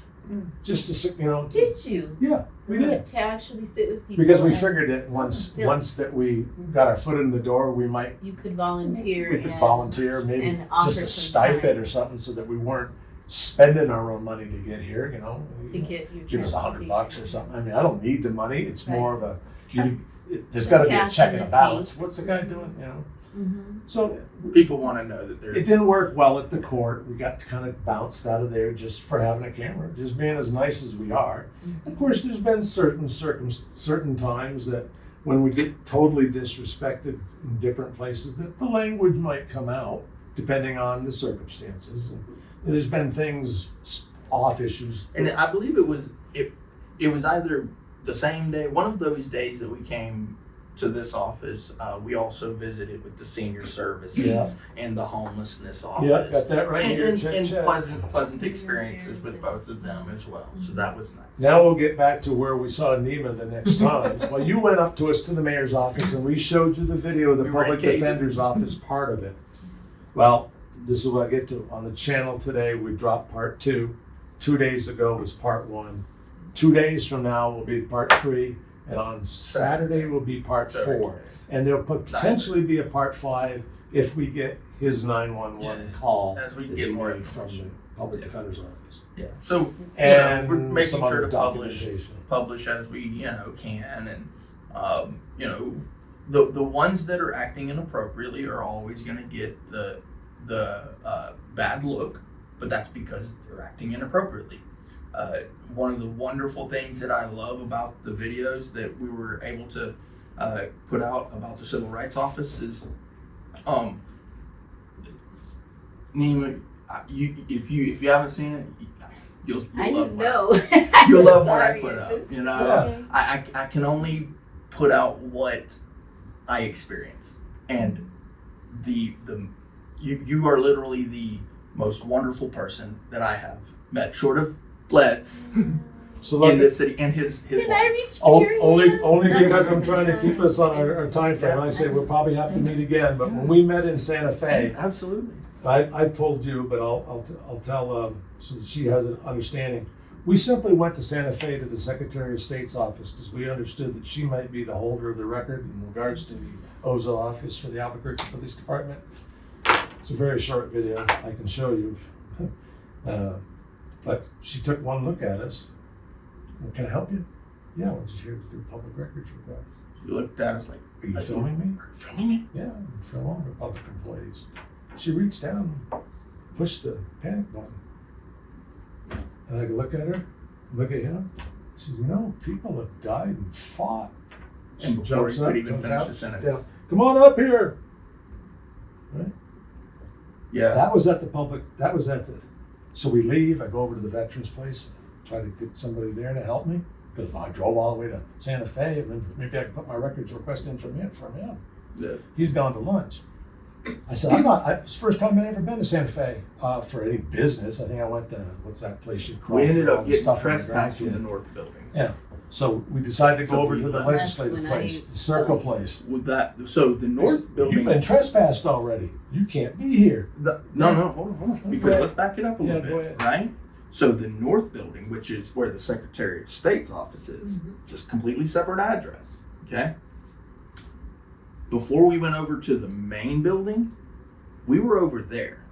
Just to, did you? yeah, we did. To actually sit with people. Because we and figured that once that we got our foot in the door, we could volunteer maybe and offer just a some stipend time. or something so that we weren't spending our own money to get here, to get your give us $100 or something. I mean, I don't need the money. It's Right. more of a, there's got to be a Cash check in and a the balance. tank. What's the guy doing, Mm-hmm. So People want to know that they're. it didn't work well at the court. We got kind of bounced out of there just for having a camera, just being as nice as we are. Of course, there's been certain times that when we get totally disrespected in different places, that the language might come out depending on the circumstances. And there's been things off issues. And I believe it was either the same day, one of those days that we came to this office, we also visited with the senior services Yeah. and the homelessness office. Yeah, got that right And, here. and, Check, and check. pleasant experiences with both of them as well. So that was nice. Now we'll get back to where we saw Neema the next time. Well, you went up to us to the mayor's office and we showed you the video of the We were public engaged. defender's office part of it. Well, this is what I get to. On the channel today, we dropped part 2. 2 days ago was part 1. 2 days from now will be part 3. And on Saturday will be part 4. And there'll potentially be a part 5 if we get his 911 call As we that get he more made from the information. public defender's office. Yeah. So And we're making some sure other to documentation. publish as we can, and the ones that are acting inappropriately are always going to get the bad look, but that's because they're acting inappropriately. One of the wonderful things that I love about the videos that we were able to put out about the Civil Rights Office is, Neema, if you haven't seen it, you'll I love didn't what know. you'll love what I Sorry, put it out. was- You know, Yeah. I can only put out what I experience, and you are literally the most wonderful person that I have met, short of LETZ, So look, in this city, and his Can I wife. reach for your only hands? because I'm trying to keep us on our time frame. I say we'll probably have to meet again. But when we met in Santa Fe, Absolutely. I told you, but I'll tell so that she has an understanding. We simply went to Santa Fe to the Secretary of State's office because we understood that she might be the holder of the record in regards to the OZO office for the Albuquerque Police Department. It's a very short video. I can show you. But she took one look at us. Well, can I help you? Yeah, we're just here to do public records request. You looked at us like, Are you filming me? filming me? Yeah, for all the public employees. She reached down and pushed the panic button. And I could look at her, look at him. I said, people have died and fought. She And before jumps he up, could even comes finish out, the sits sentence. down. Come on up here. Right? Yeah. That was at the, so we leave, I go over to the veterans place, try to get somebody there to help me. Because I drove all the way to Santa Fe and then maybe I can put my records request in from him. Yeah. He's gone to lunch. I said, it's the first time I'd ever been to Santa Fe for any business. I think I went to, what's that place you cross? We ended all up the getting stuff on the trespassed from ground? the north building. Yeah. So we decided to go So over we to the left. legislative That's when place, I- the circle place. With that, so the north building. You've been trespassed already. You can't be here. No, hold on. Go Because ahead. let's back it up a Yeah, little go bit, ahead. right? So the north building, which is where the Secretary of State's office is, just completely separate address, okay? Before we went over to the main building, we were over there.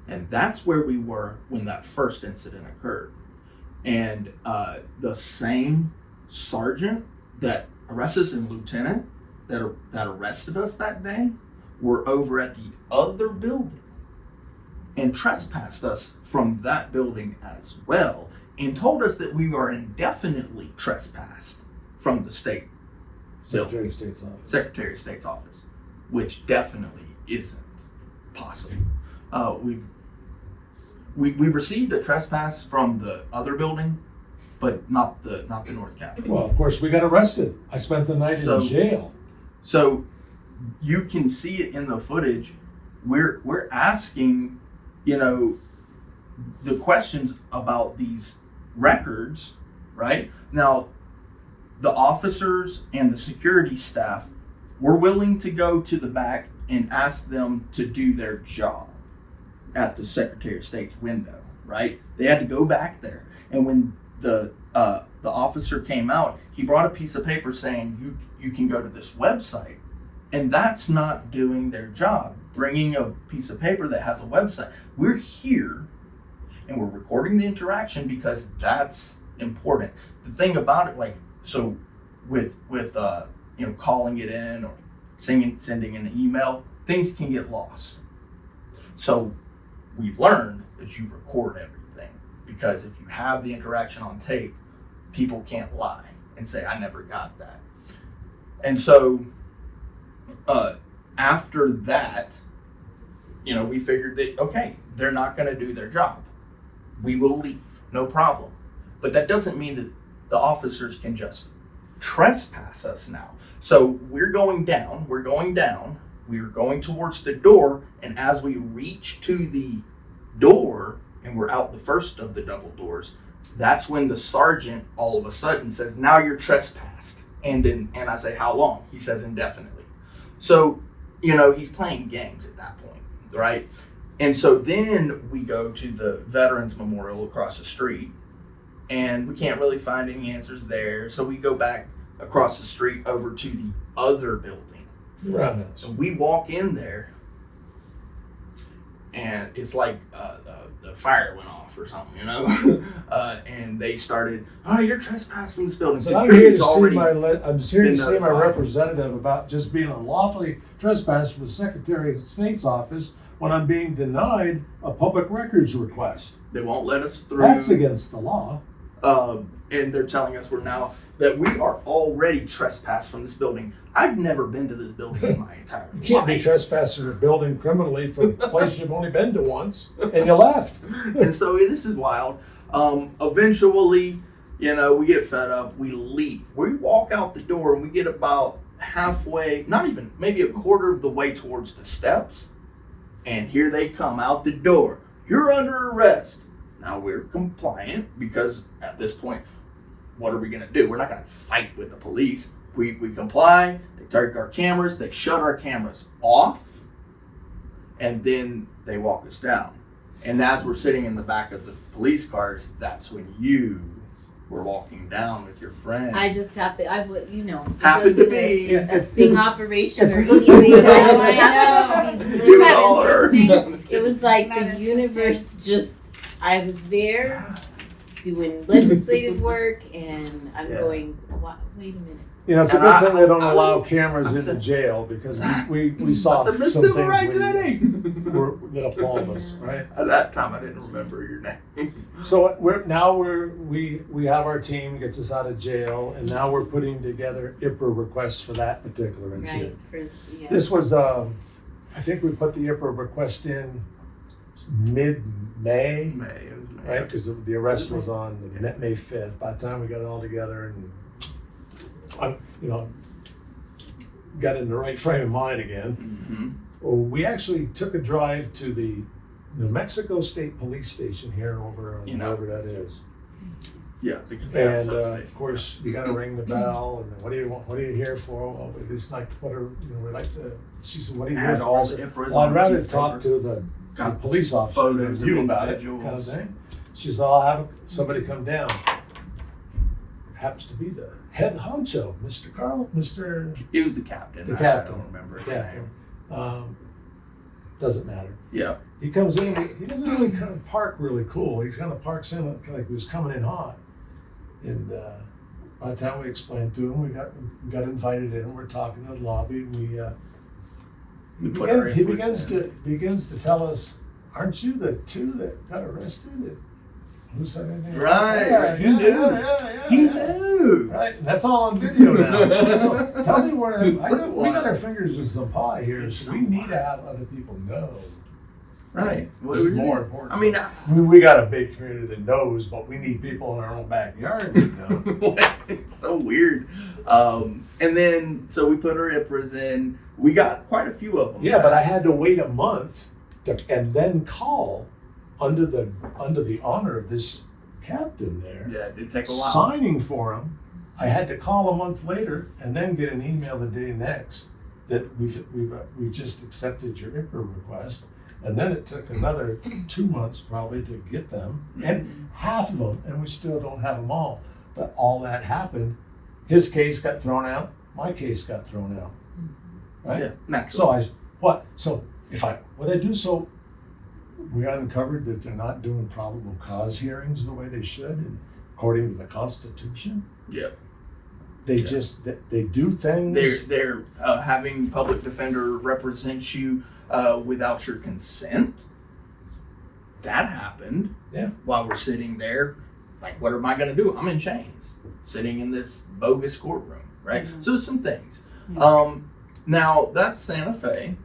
And that's where we were when that first incident occurred. And the same sergeant that arrested us and lieutenant that arrested us that day were over at the other building and trespassed us from that building as well, and told us that we are indefinitely trespassed from the state Secretary of State's office. Secretary of State's office, which definitely isn't possible. We've received a trespass from the other building, but not the North Capitol. Well, of course, we got arrested. I spent the night So- in jail. So you can see it in the footage. We're asking, the questions about these records, right? Now, the officers and the security staff were willing to go to the back and ask them to do their job at the Secretary of State's window, right? They had to go back there. And when the officer came out, he brought a piece of paper saying, you can go to this website. And that's not doing their job, bringing a piece of paper that has a website. We're here and we're recording the interaction because that's important. The thing about it, so with calling it in or sending an email, things can get lost. So we've learned that you record everything, because if you have the interaction on tape, people can't lie and say, I never got that. And so after that, we figured that, okay, they're not going to do their job. We will leave, no problem. But that doesn't mean that the officers can just trespass us now. So we're going down, we're going towards the door, and as we reach to the door, and we're out the first of the double doors, that's when the sergeant all of a sudden says, now you're trespassed. And I say, how long? He says indefinitely. So, he's playing games at that point, right? And so then we go to the Veterans Memorial across the street, and we can't really find any answers there. So we go back across the street over to the other building. Right. So we walk in there, and it's like the fire went off or something, and they started, you're trespassing from this building. So I'm here to Security's see my representative about just being unlawfully trespassed from the Secretary of State's office when I'm being denied a public records request. They won't let us through. That's against the law. And they're telling us that we are already trespassed from this building. I've never been to this building in my entire life. You can't be trespassing a building criminally for a place you've only been to once, and you left. And so this is wild. Eventually, we get fed up. We leave. We walk out the door, and we get about halfway, not even, maybe a quarter of the way towards the steps. And here they come out the door. You're under arrest. Now we're compliant because at this point, what are we going to do? We're not going to fight with the police. We comply. They take our cameras. They shut our cameras off. And then they walk us down. And as we're sitting in the back of the police cars, that's when you were walking down with your friend. I just happened Happened to be a sting operation or anything. I know. You was all hurt. It was like the universe I was there doing legislative work, and I'm going, wait a minute. It's a good thing they don't allow cameras into jail, because we saw some things that appalled us, right? At that time, I didn't remember your name. So we have our team gets us out of jail, and now we're putting together IPRA requests for that particular incident. This was, I think we put the IPRA request in mid-May, right? Because the arrest was on May 5th. By the time we got it all together and got in the right frame of mind again, well, we actually took a drive to the New Mexico State Police Station here over on wherever that is. Yeah, because they have of course you got to ring the bell, and then what do you want? What are you here for? Well, it's like we like to. She said, "What are you here for?" I said, well, I'd rather talk to the police officer than you about it, kind of thing. She said, "I'll have somebody come down." Happens to be the head honcho, Mr. Carl, Mr. He was the captain. The captain. I don't remember his captain. name. Doesn't matter. Yeah. He comes in. He doesn't really kind of park really cool. He kind of parks in like he was coming in hot. And by the time we explained to him, we got invited in. We're talking in the lobby. He begins to tell us, "Aren't you the two that got arrested?" Who said anything? Right. He knew. Yeah. He knew. Right. And that's all on video now. So tell me where we got our fingers in some pie here, so we need to have other people know. Right. This is more important. I mean, we got a big community that knows, but we need people in our own backyard that know. It's so weird. And then, so we put our IPRAs in. We got quite a few of them. Yeah, but I had to wait a month and then call under the honor of this captain there. Yeah, it did take a while. Signing for him. I had to call a month later and then get an email the day next that we just accepted your IPRA request. And then it took another 2 months probably to get them, and half of them, and we still don't have them all. But all that happened. His case got thrown out. My case got thrown out. Right? Yeah, naturally. So what I do? So we uncovered that they're not doing probable cause hearings the way they should, according to the Constitution. Yeah. They do things. They're having public defender represent you without your consent. That happened. Yeah. While we're sitting there, like, what am I going to do? I'm in chains, sitting in this bogus courtroom, right? Mm-hmm. So some things. Yeah. Now that's Santa Fe.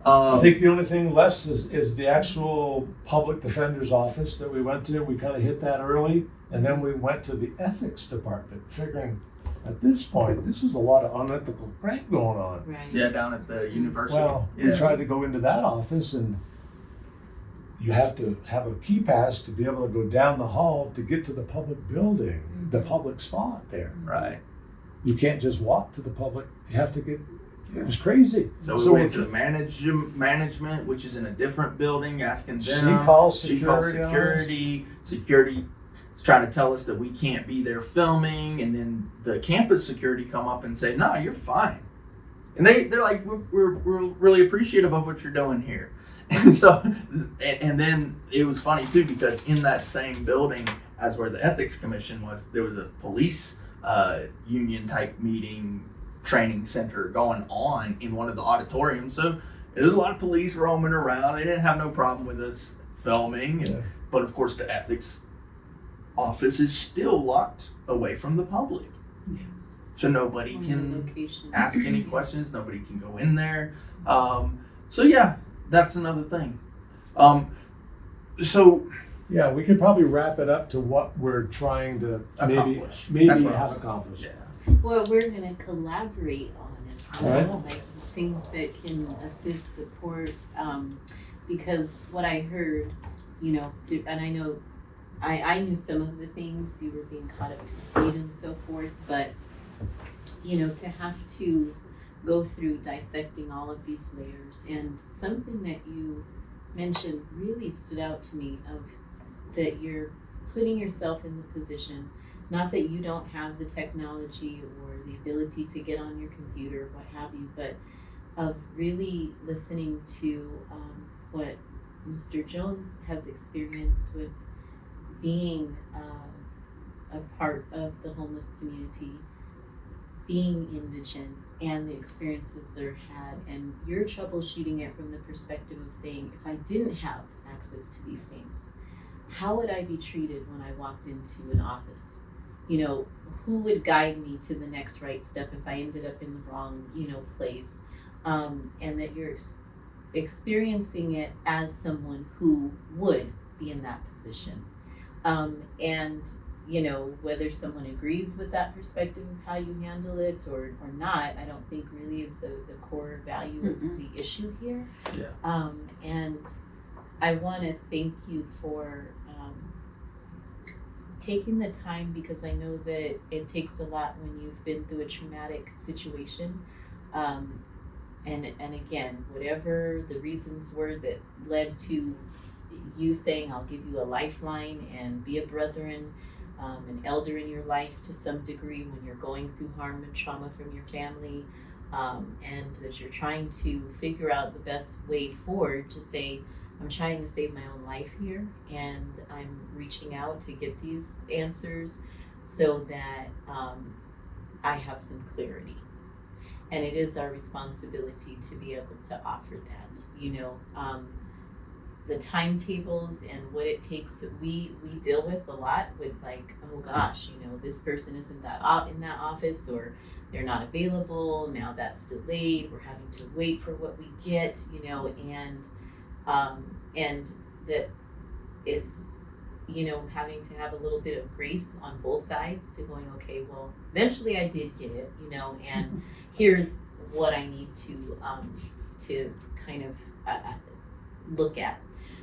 I think the only thing left is the actual public defender's office that we went to. We kind of hit that early. And then we went to the ethics department, figuring at this point, this is a lot of unethical crap going on. Right. Yeah, down at the university. Well, yeah. we tried to go into that office, and you have to have a key pass to be able to go down the hall to get to the public building, the public spot there. Right. You can't just walk to the public. You have to get. It was crazy. So we went to management, which is in a different building, asking them. She calls She called security. Security is trying to tell us that we can't be there filming, and then the campus security come up and say, "No, you're fine." And they're like, "We're really appreciative of what you're doing here." And so, and then it was funny too, because in that same building as where the ethics commission was, there was a police union type meeting training center going on in one of the auditoriums. So there's a lot of police roaming around. They didn't have no problem with us filming. And, but of course the ethics office is still locked away from the public. Yeah. So nobody On the can location. ask any questions. Nobody can go in there. So yeah, that's another thing. So Yeah, we could probably wrap it up to what we're trying to Accomplish. maybe That's what I have was- accomplished. yeah. What we're going to collaborate on as well, like things that can assist, support, because what I heard, and I know I knew some of the things, you were being caught up to speed and so forth, but to have to go through dissecting all of these layers, and something that you mentioned really stood out to me, of that you're putting yourself in the position, not that you don't have the technology or the ability to get on your computer, what have you, but of really listening to what Mr. Jones has experienced with being a part of the homeless community, being indigent, and the experiences they're had, and you're troubleshooting it from the perspective of saying, if I didn't have access to these things, how would I be treated when I walked into an office? Who would guide me to the next right step if I ended up in the wrong, place? And that you're experiencing it as someone who would be in that position. And whether someone agrees with that perspective of how you handle it or not, I don't think really is the core value of the issue here. Yeah. And I want to thank you for taking the time, because I know that it takes a lot when you've been through a traumatic situation. And again, whatever the reasons were that led to you saying, I'll give you a lifeline and be a brethren, an elder in your life to some degree when you're going through harm and trauma from your family, and that you're trying to figure out the best way forward to say, I'm trying to save my own life here, and I'm reaching out to get these answers so that I have some clarity. And it is our responsibility to be able to offer that. The timetables and what it takes, we deal with a lot with, like, oh gosh, this person isn't in that office, or they're not available, now that's delayed, we're having to wait for what we get, and that it's, having to have a little bit of grace on both sides to going, okay, well, eventually I did get it, and here's what I need to kind of look at.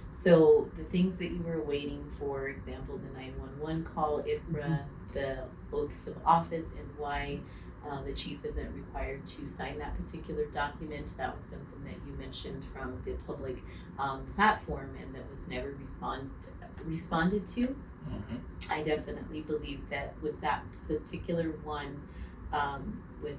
So the things that you were waiting for example, the 911 call, IPRA, the oaths of office, and why the chief isn't required to sign that particular document. That was something that you mentioned from the public platform, and that was never responded to. Mm-hmm. I definitely believe that with that particular one, with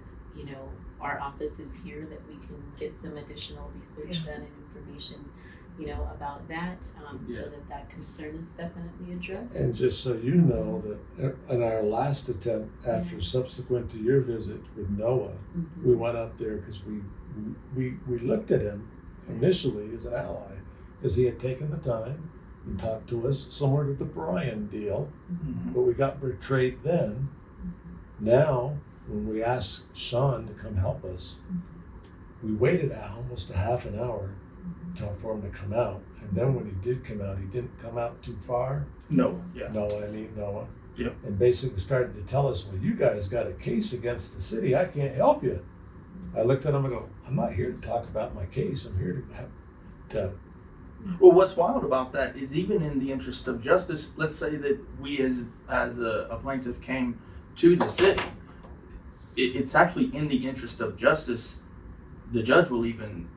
our offices here, that we can get some additional research done and information about that, so that concern is definitely addressed. And just so you know, that in our last attempt, after subsequent to your visit with Noah, we went up there because we looked at him initially as an ally, because he had taken the time and talked to us, similar to the Brian deal, but we got betrayed then. Now, when we asked Sean to come help us, we waited almost a half an hour for him to come out. And then when he did come out, he didn't come out too far. No, yeah. Noah. Yep. And basically started to tell us, well, you guys got a case against the city. I can't help you. I looked at him and go, I'm not here to talk about my case. I'm here to Well, what's wild about that is even in the interest of justice, let's say that we as a plaintiff came to the city, it's actually in the interest of justice. The judge will even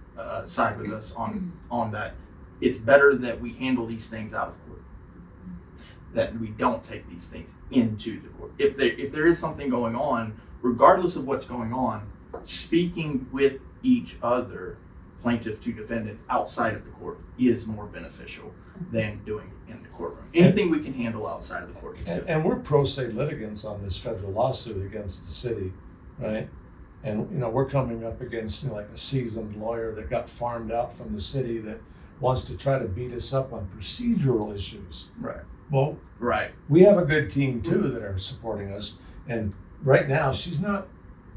side with us on that. It's better that we handle these things out of court, that we don't take these things into the court. If there is something going on, regardless of what's going on, speaking with each other, plaintiff to defendant, outside of the court is more beneficial than doing it in the courtroom. Anything we can handle outside of the court is good. and we're pro se litigants on this federal lawsuit against the city, right? And we're coming up against like a seasoned lawyer that got farmed out from the city that wants to try to beat us up on procedural issues. Right. Well, Right. we have a good team too that are supporting us, and right now she's not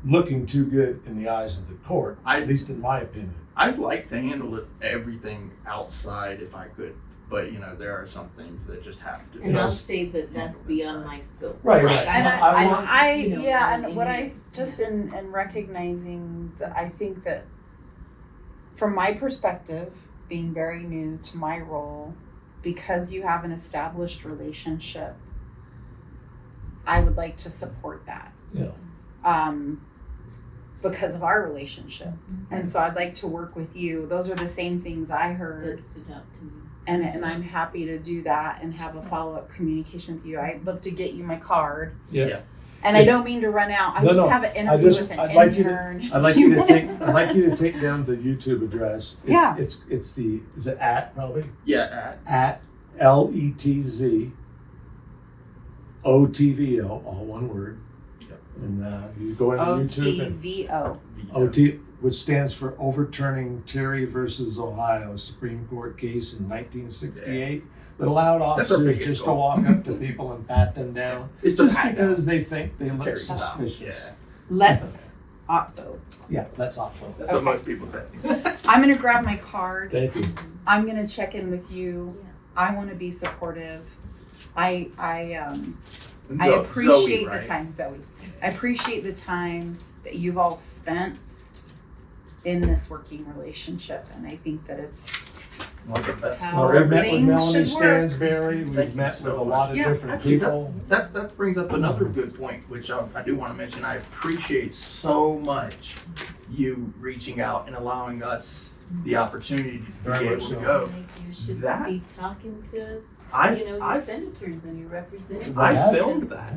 looking too good in the eyes of the court, at least in my opinion. I'd like to handle everything outside if I could, but there are some things that just have to. And I'll say that that's beyond my scope. Right, Like, right. I'm not- I want- And what I just in recognizing that I think that from my perspective, being very new to my role, because you have an established relationship, I would like to support that. Yeah. Because of our relationship. And so I'd like to work with you. Those are the same things I heard. That stood out to me. And I'm happy to do that and have a follow-up communication with you. I'd love to get you my card. Yeah. And I don't mean to run out. I just have an interview with an I'd like intern. I'd like you to take down the YouTube address. Yeah. It's is it at probably? Yeah. At LETZ OTVO, all one word. Yep. And you go into YouTube and OTVO. OT, which stands for Overturning Terry versus Ohio Supreme Court case in 1968 that allowed That's our officers biggest just to goal. walk up to people and pat them down It's the just pat because they think they look Terry style. suspicious. LETZ. OTVO. Yeah, that's awful. That's what most people say. I'm gonna grab my card. Thank you. I'm gonna check in with you. Yeah. I want to be supportive. I And Zoe, appreciate right? the time, Zoe. I appreciate the time that you've all spent in this working relationship, and I think that it's One of the best. how We've met with things Melanie should work. Stansberry. Thank We've you met so with a much. lot of Yeah, different Actually, people. that brings up another good point, which I do want to mention. I appreciate so much you reaching out and allowing us the opportunity to Very be much able to so. go. Like you should That- be talking to, your I senators and your representatives. I filmed that.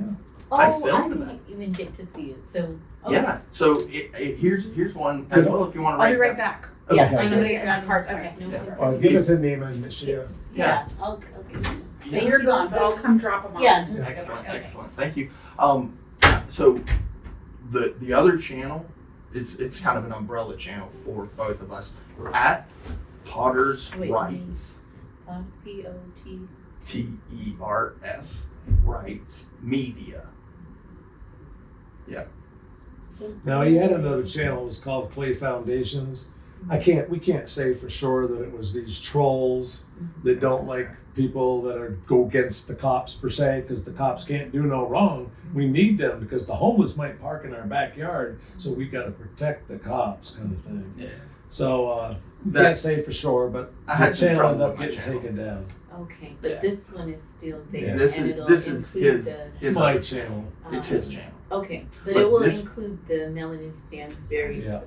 Oh, I I filmed didn't that. even get to see it. So okay. Yeah. So here's one as well if you want to I'll be write right back. Okay. Yeah, Okay. I'm gonna get my cards. Okay. No Yeah. problem. Give it to Neema and Michelle. Yeah, I'll give it to you. Yeah. Thank You're you, gone, but I'll Zoe. come drop them off. Yeah, just Excellent, okay. excellent. Thank you. So the other channel, it's kind of an umbrella channel for both of us. At Potter's Wait, Rights, P-O-T. TERS Rights Media. So Now he had another channel. It was called Clay Foundations. We can't say for sure that it was these trolls that don't like people that go against the cops per se, because the cops can't do no wrong. We need them because the homeless might park in our backyard, so we got to protect the cops, kind of thing. Yeah. So we That- can't say for sure, but I the had some channel trouble ended up with my getting channel. taken down. Okay, but Yeah. this one is still there, Yeah. This and is- it'll this is include his- the. It's my channel. It's his channel. Okay, but But it will this- include the Melanie Stansberry's Yeah.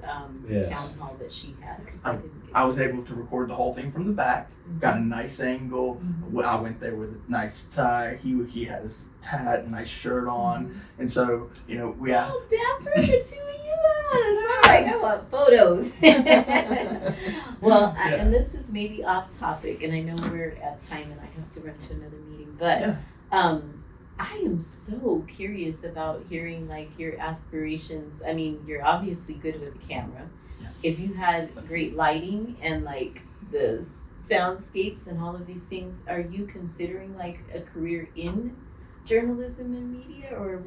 Yes. town hall that she had. 'Cause I didn't get I was to- able to record the whole thing from the back. Got a nice angle. I went there with a nice tie. He had his hat, a nice shirt on, and so we have. Oh, dapper, the two of you on. I'm like, I want photos. Well, and this is maybe off topic, and I know we're at time, and I have to run to another meeting. But Yeah. I am so curious about hearing like your aspirations. I mean, you're obviously good with the camera. Yes. If you had great lighting and like the soundscapes and all of these things, are you considering like a career in journalism and media, or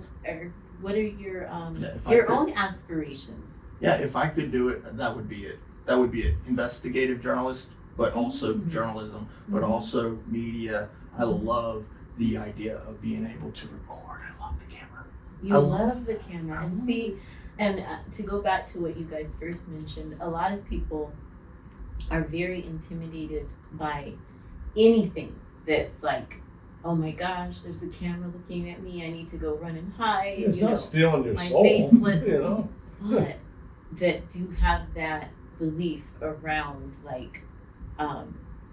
what are your if I your could- own aspirations? Yeah, if I could do it, that would be it. that would be an investigative journalist, but also Mhm. journalism, but Mhm. also media. I love the idea of being able to record. I love the camera. You I love the camera. I And love see, and to go back to what you guys first mentioned, a lot of people are very intimidated by anything that's like, oh my gosh, there's a camera looking at me, I need to go run and hide. It's you not know. stealing your my soul, face would- you know? But that do have that belief around like,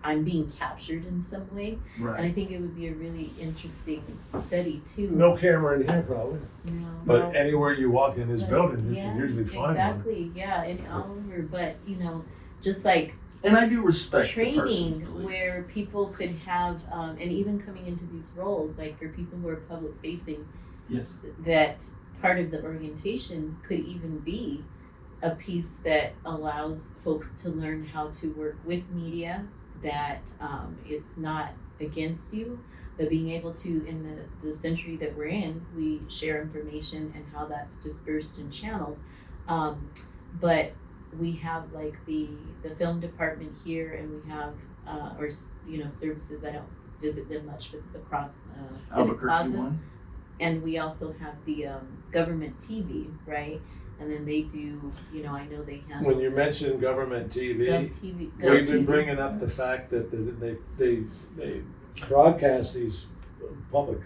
I'm being captured in some way. And I think it would be a really interesting study too. No camera in here probably, You know, but well, anywhere you walk in this but building, you yeah, can usually find one. exactly, yeah, and all over. But you know, just like And I do respect the training person's belief. where people could have, and even coming into these roles, like for people who are public facing, Yes. that part of the orientation could even be a piece that allows folks to learn how to work with media, that it's not against you, but being able to, in the century that we're in, we share information and how that's dispersed and channeled. But we have like the film department here, and we have services. I don't visit them much, but across Civic Albuquerque Plaza. one. And we also have the government TV, right? And then they do, I know they handle When you mention government TV, GovTV. we've been bringing up the fact that they broadcast these public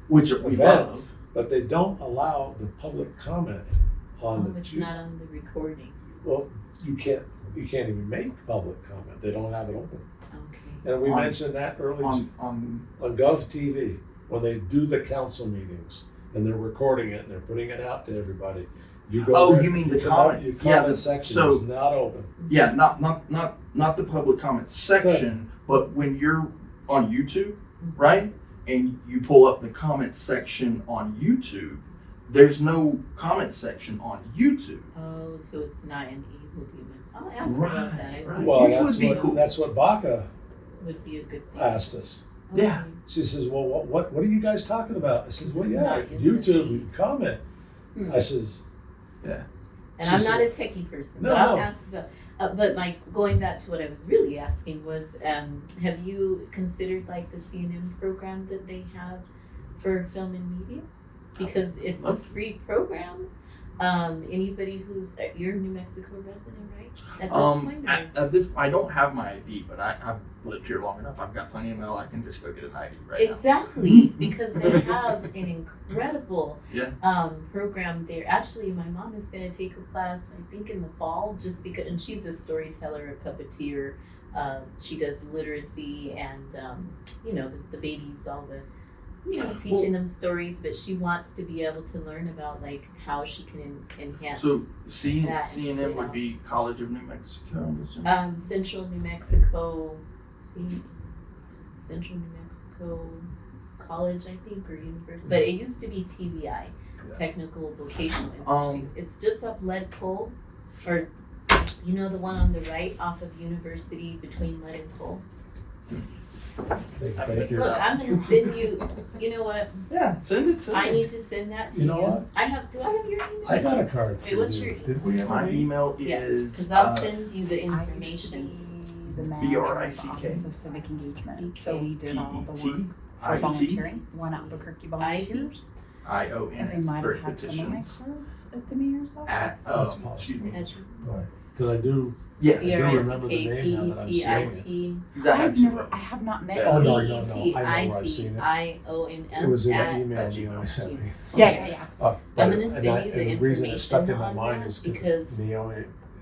Which we events, love. but they don't allow the public comment on the It's not on the recording. Well, you can't even make public comment. They don't have it open. Okay. And we On- mentioned that earlier On on GovTV, when they do the council meetings and they're recording it and they're putting it out to everybody. You go Oh, there, you mean the come up, comment? your Yeah, comment section so- is not open. yeah, not the public comment section, but when you're on YouTube, right? And you pull up the comment section on YouTube, there's no comment section on YouTube. Oh, so it's not an evil demon. I'll ask Right, about that. I right. think Well, Which would be cool. that's what Baca would be a good thing. asked us. Yeah. She says, "Well, what are you guys talking about?" I says, "Well, yeah, Not in the YouTube feed. comment." Hmm. I says, And She I'm said- not a techie person, No, but I'll no. ask about. But like going back to what I was really asking was, have you considered like the CNN program that they have for film and media? Because it's a free program. Anybody who's you're a New Mexico resident, right? At this point, or? At this, I don't have my ID, but I've lived here long enough. I've got plenty of mail. I can just go get an ID right Exactly, because they have an incredible Yeah. program there. Actually, my mom is going to take a class, I think in the fall, just because, and she's a storyteller, a puppeteer. She does literacy and, the babies, all the, teaching them stories, but she wants to be able to learn about like how she can enhance. So That, CNN would be College of New Mexico. I'm assuming? Central New Mexico, Central New Mexico College, I think, or university, but it used to be TVI, Yeah. Technical Vocational Institute. Um, It's just up Lead Pole, or the one on the right off of University between Lead and Pole. Thank you. Look, I'm gonna send you. You know what? Yeah, send it to I me. need to send that to You know what? Do I have your email? I got a card Wait, for what's you. your- Did we ever My meet? email Yeah, is because I'll send you the I used to information. be the manager of the BRICK. Office of Civic Engagement, so we did all the PET, work for IT, volunteering, one Albuquerque volunteers, IONS, and they might for have had some of my petitions cards at the mayor's office. at, That's possible. excuse me. Right. Because I do. Yes, Yeah. do remember the name now that I'm seeing it. I have not met. Oh, him. no, I know where I've seen it. PETIONS. It was in at- the email you only sent me. Yeah. But I'm gonna send you the and the reason it stuck in my information mind on is that because because Naomi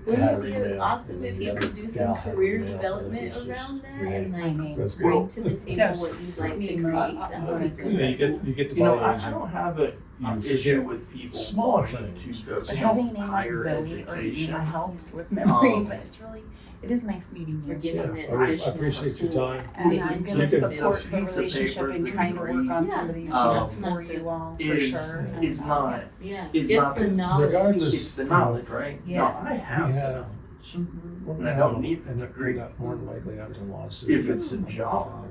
Wouldn't had her it be email. awesome and if the you other could do gal some had her career email, and it development was just around that Renee. and My like name. That's bring good. to the table Yes. what you'd like to Neema. create? That would be You know, good. you get the You know, ball I rolling. don't have an You issue forget with people small wanting things. to go But to having a name like higher Zoe or education. Neema helps with memory, Um, but it is nice meeting We're you. giving Yeah, it I additional appreciate your tools time. And to I'm get gonna you can- support the piece of relationship paper, and the trying to work on some of these Yeah. things for you all, for Is sure. is not Yeah, It's it's not the the- knowledge. Regardless, it's the knowledge, right? Yeah. No, I have We the have- knowledge. Mhm. We're And gonna I have don't need and a degree. more than likely have to lawsuit. If it's a job,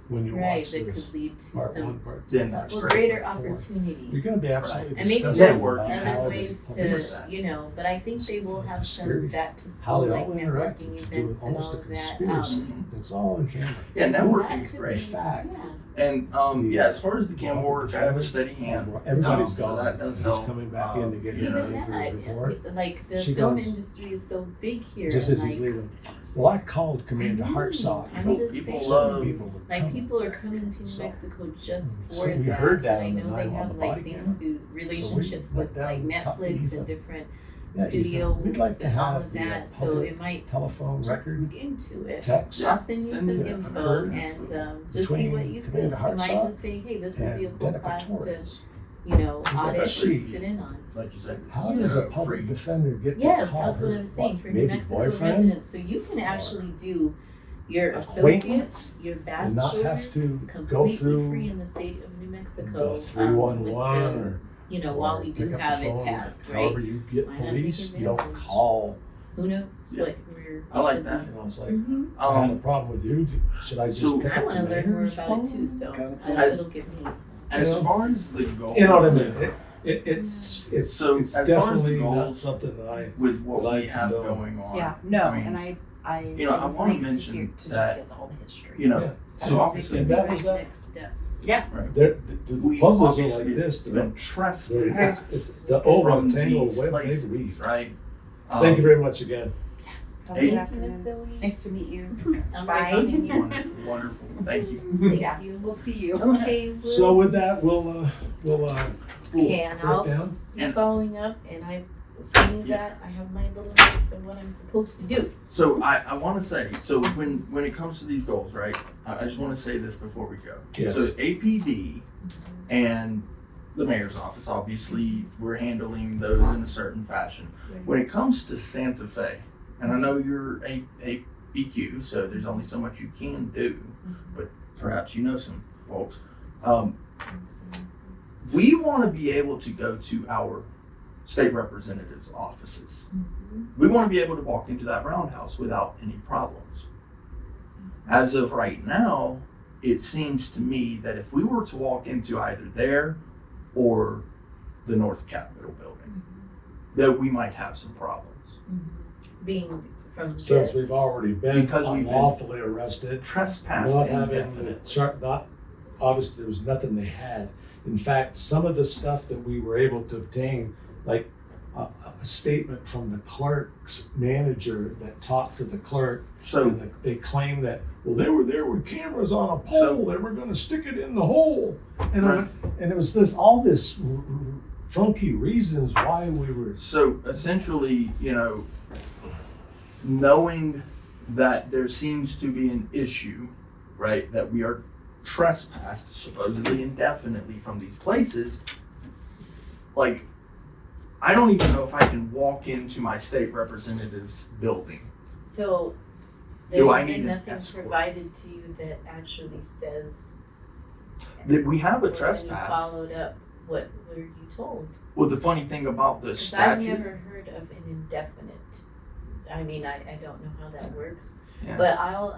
when you Right, watch that this could lead to part some, one, part Then two, that's part well, three, greater part four, opportunity. you're going to be absolutely And maybe disgusted there's about how other they ways police to, you know, but I think they will have some Securities, back to how school, they like all interact networking to do events and almost all a of that. conspiracy. It's all in camera. Yeah, networking that is could great. In fact, Yeah. And yeah, as far as the camera work, I have a steady hand. everybody's So gone. that does He's help. coming back in to get You his know, Even neighbor's report. that, like the She film goes- industry is so big here. Just and as he's like, leaving. Well, I called Commander I know. Hartsock. I'm just People saying, love- people were like coming. people are coming to New So- Mexico just for so we that. heard that and I on the know they night on have the like body things camera. through relationships went with like down and talked to Netflix Ethan. and different Yeah, Ethan, studios we'd like to and all have of the that. So public it might telephone just record, look into it. text, Yeah. I'll send you Send some it. info Heard. and just see Between what you think. Commander You might Hartsock just say, hey, this would be a and cool Denica class to, Torres. you know, audit Especially- and sit in on. Like you said, How you does know, a public free. defender get Yes, to call that's what her, I'm saying, what, for New maybe Mexico boyfriend? residents, so you can actually do your Acquaintance? associates, your And not have bachelor's, to go completely through free in the state of New Mexico. The with 311 the- or you know, or while we do pick up have the it phone, passed, however right? you get Why not take police, you don't advantage? call. Who knows Yeah. what we're. I like that. You know, it's like, Mhm. I had a problem with you. Should I just So- pick I up wanna the learn more mayor's about phone? it too, so Kind of I thing. know As- it'll get me. As You know? far as the goal, You know what I mean? It's So, it's as far as the definitely not goals- something that I. with what Like we to have know. going on. Yeah, no, I mean, and I you know, it I was wanna nice to mention hear, to just that, get all the history. You know, Yeah. so obviously, And that was that. Next steps. Yeah. right. The We puzzles are obviously like this. been They're, trespassed it's the over from tangled these web they places, weave. right? Thank you very much again. Yes. Thank Good you, afternoon. Miss Zoe. Nice to meet you. I'm Bye. recommending you. Wonderful, wonderful. Thank you. Thank Yeah. you. We'll see you. Okay, we'll. So with that, we'll Okay, and break I'll down. be following up, and I was saying Yeah. that I have my little notes of what I'm supposed to do. So I want to say, so when it comes to these goals, right? I just want to say this before we go. Yes. So APD and the mayor's office, obviously, we're handling those in a certain fashion. When it comes to Santa Fe, and I know you're a BQ, so there's only so much you can do, but perhaps you know some folks. We want to be able to go to our state representatives' offices. We want to be able to walk into that roundhouse without any problems. As of right now, it seems to me that if we were to walk into either there or the North Capitol building, that we might have some problems. Being from Since the, we've already been Because we've been unlawfully arrested, Trespassed not having the indefinitely. chart, not obviously there was nothing they had. In fact, some of the stuff that we were able to obtain, like a statement from the clerk's manager that talked to the clerk, So and they claimed that, well, they were there with cameras on a pole. So- They were going to stick it in the hole, and Right. and it was all this funky reasons why we were. So essentially, you know, knowing that there seems to be an issue, right, that we are trespassed supposedly indefinitely from these places, like, I don't even know if I can walk into my state representative's building. so Do there's I need been an nothing escort? provided to you that actually says. That we have a or that you trespass. followed up, what were you told? Well, the funny thing about the 'Cause I've statute, never heard of an indefinite. I mean, I don't know how that works, Yeah. but I'll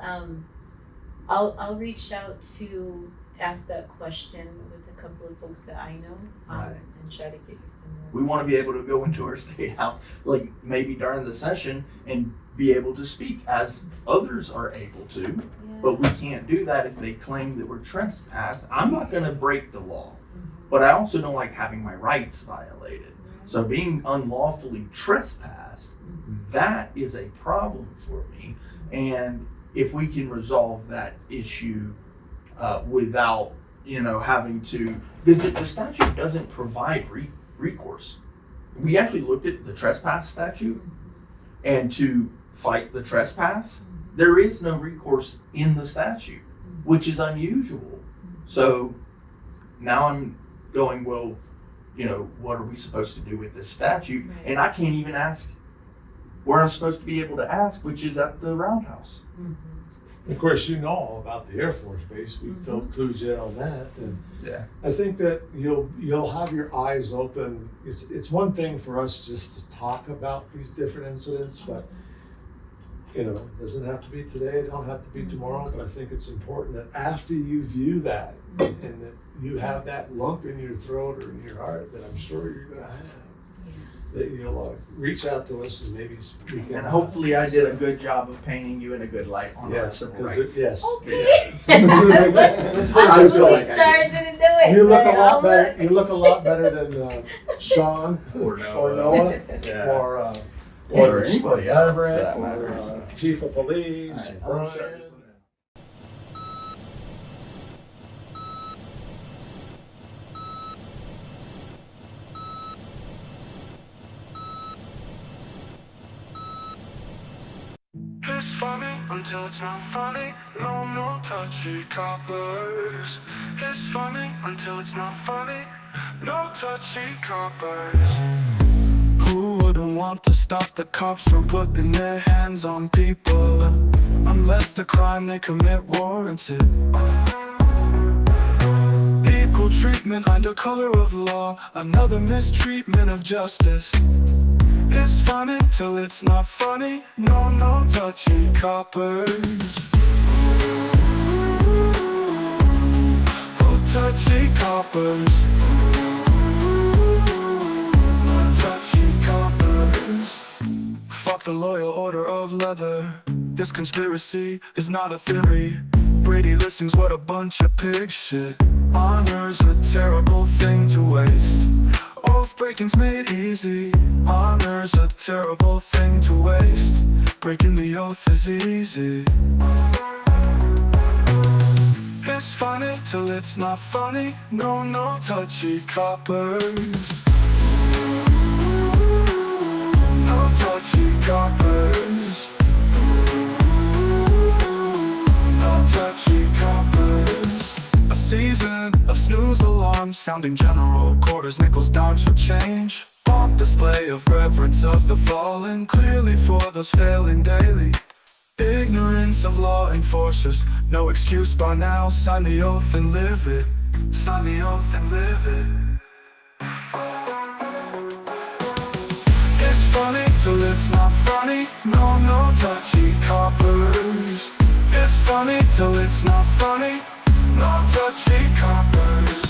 reach out to ask that question with a couple of folks that I know, Right. and try to get you some more. we want to be able to go into our state house, like maybe during the session, and be able to speak as others are able to. Yeah. But we can't do that if they claim that we're trespassed. I'm not going to break the law, Mhm. but I also don't like having my rights violated. So being unlawfully trespassed, that is a problem for me. And if we can resolve that issue without, you know, having to, because the statute doesn't provide recourse. We actually looked at the trespass statute, and to fight the trespass, there is no recourse in the statute, which is unusual. So now I'm going, well, you know, what are we supposed to do with this statute? Right. And I can't even ask where I'm supposed to be able to ask, which is at the roundhouse. Mhm. Of course, you know all about the Air Force Base. We Mhm. filled clues in on that, and Yeah. I think that you'll have your eyes open. It's one thing for us just to talk about these different incidents, but doesn't have to be today, don't have to be tomorrow, but I think it's important that after you view that and that you have that lump in your throat or in your heart that I'm sure you're gonna have, that you'll reach out to us and maybe we can. And hopefully I did a good job of painting you in a good light on our Yes, civil because rights. yes. I feel like I started did. to do it. You look a but lot I'll better. look. You look a lot better than Sean Or or Noah Yeah. or Or anybody else, for Everett that or matter. Chief of Police. All right, I'll Brian. show you. It's funny until it's not funny. No, no touchy coppers. It's funny until it's not funny. No touchy coppers. Who wouldn't want to stop the cops from putting their hands on people? Unless the crime they commit warrants it. Equal treatment under color of law. Another mistreatment of justice. It's funny till it's not funny. No, no touchy coppers. Oh, touchy coppers. No touchy coppers. Fuck the loyal order of leather. This conspiracy is not a theory. Brady listings, what a bunch of pig shit. Honor's a terrible thing to waste. Oath breaking's made easy. Honor's a terrible thing to waste. Breaking the oath is easy. It's funny till it's not funny. No, no touchy coppers. No touchy coppers. No touchy coppers. A season of snooze alarms sounding general. Quarters, nickels, dimes for change. Pomp display of reverence of the fallen. Clearly for those failing daily. Ignorance of law enforcers. No excuse by now. Sign the oath and live it. Sign the oath and live it. It's funny till it's not funny. No, no touchy coppers. It's funny till it's not funny. No touchy coppers.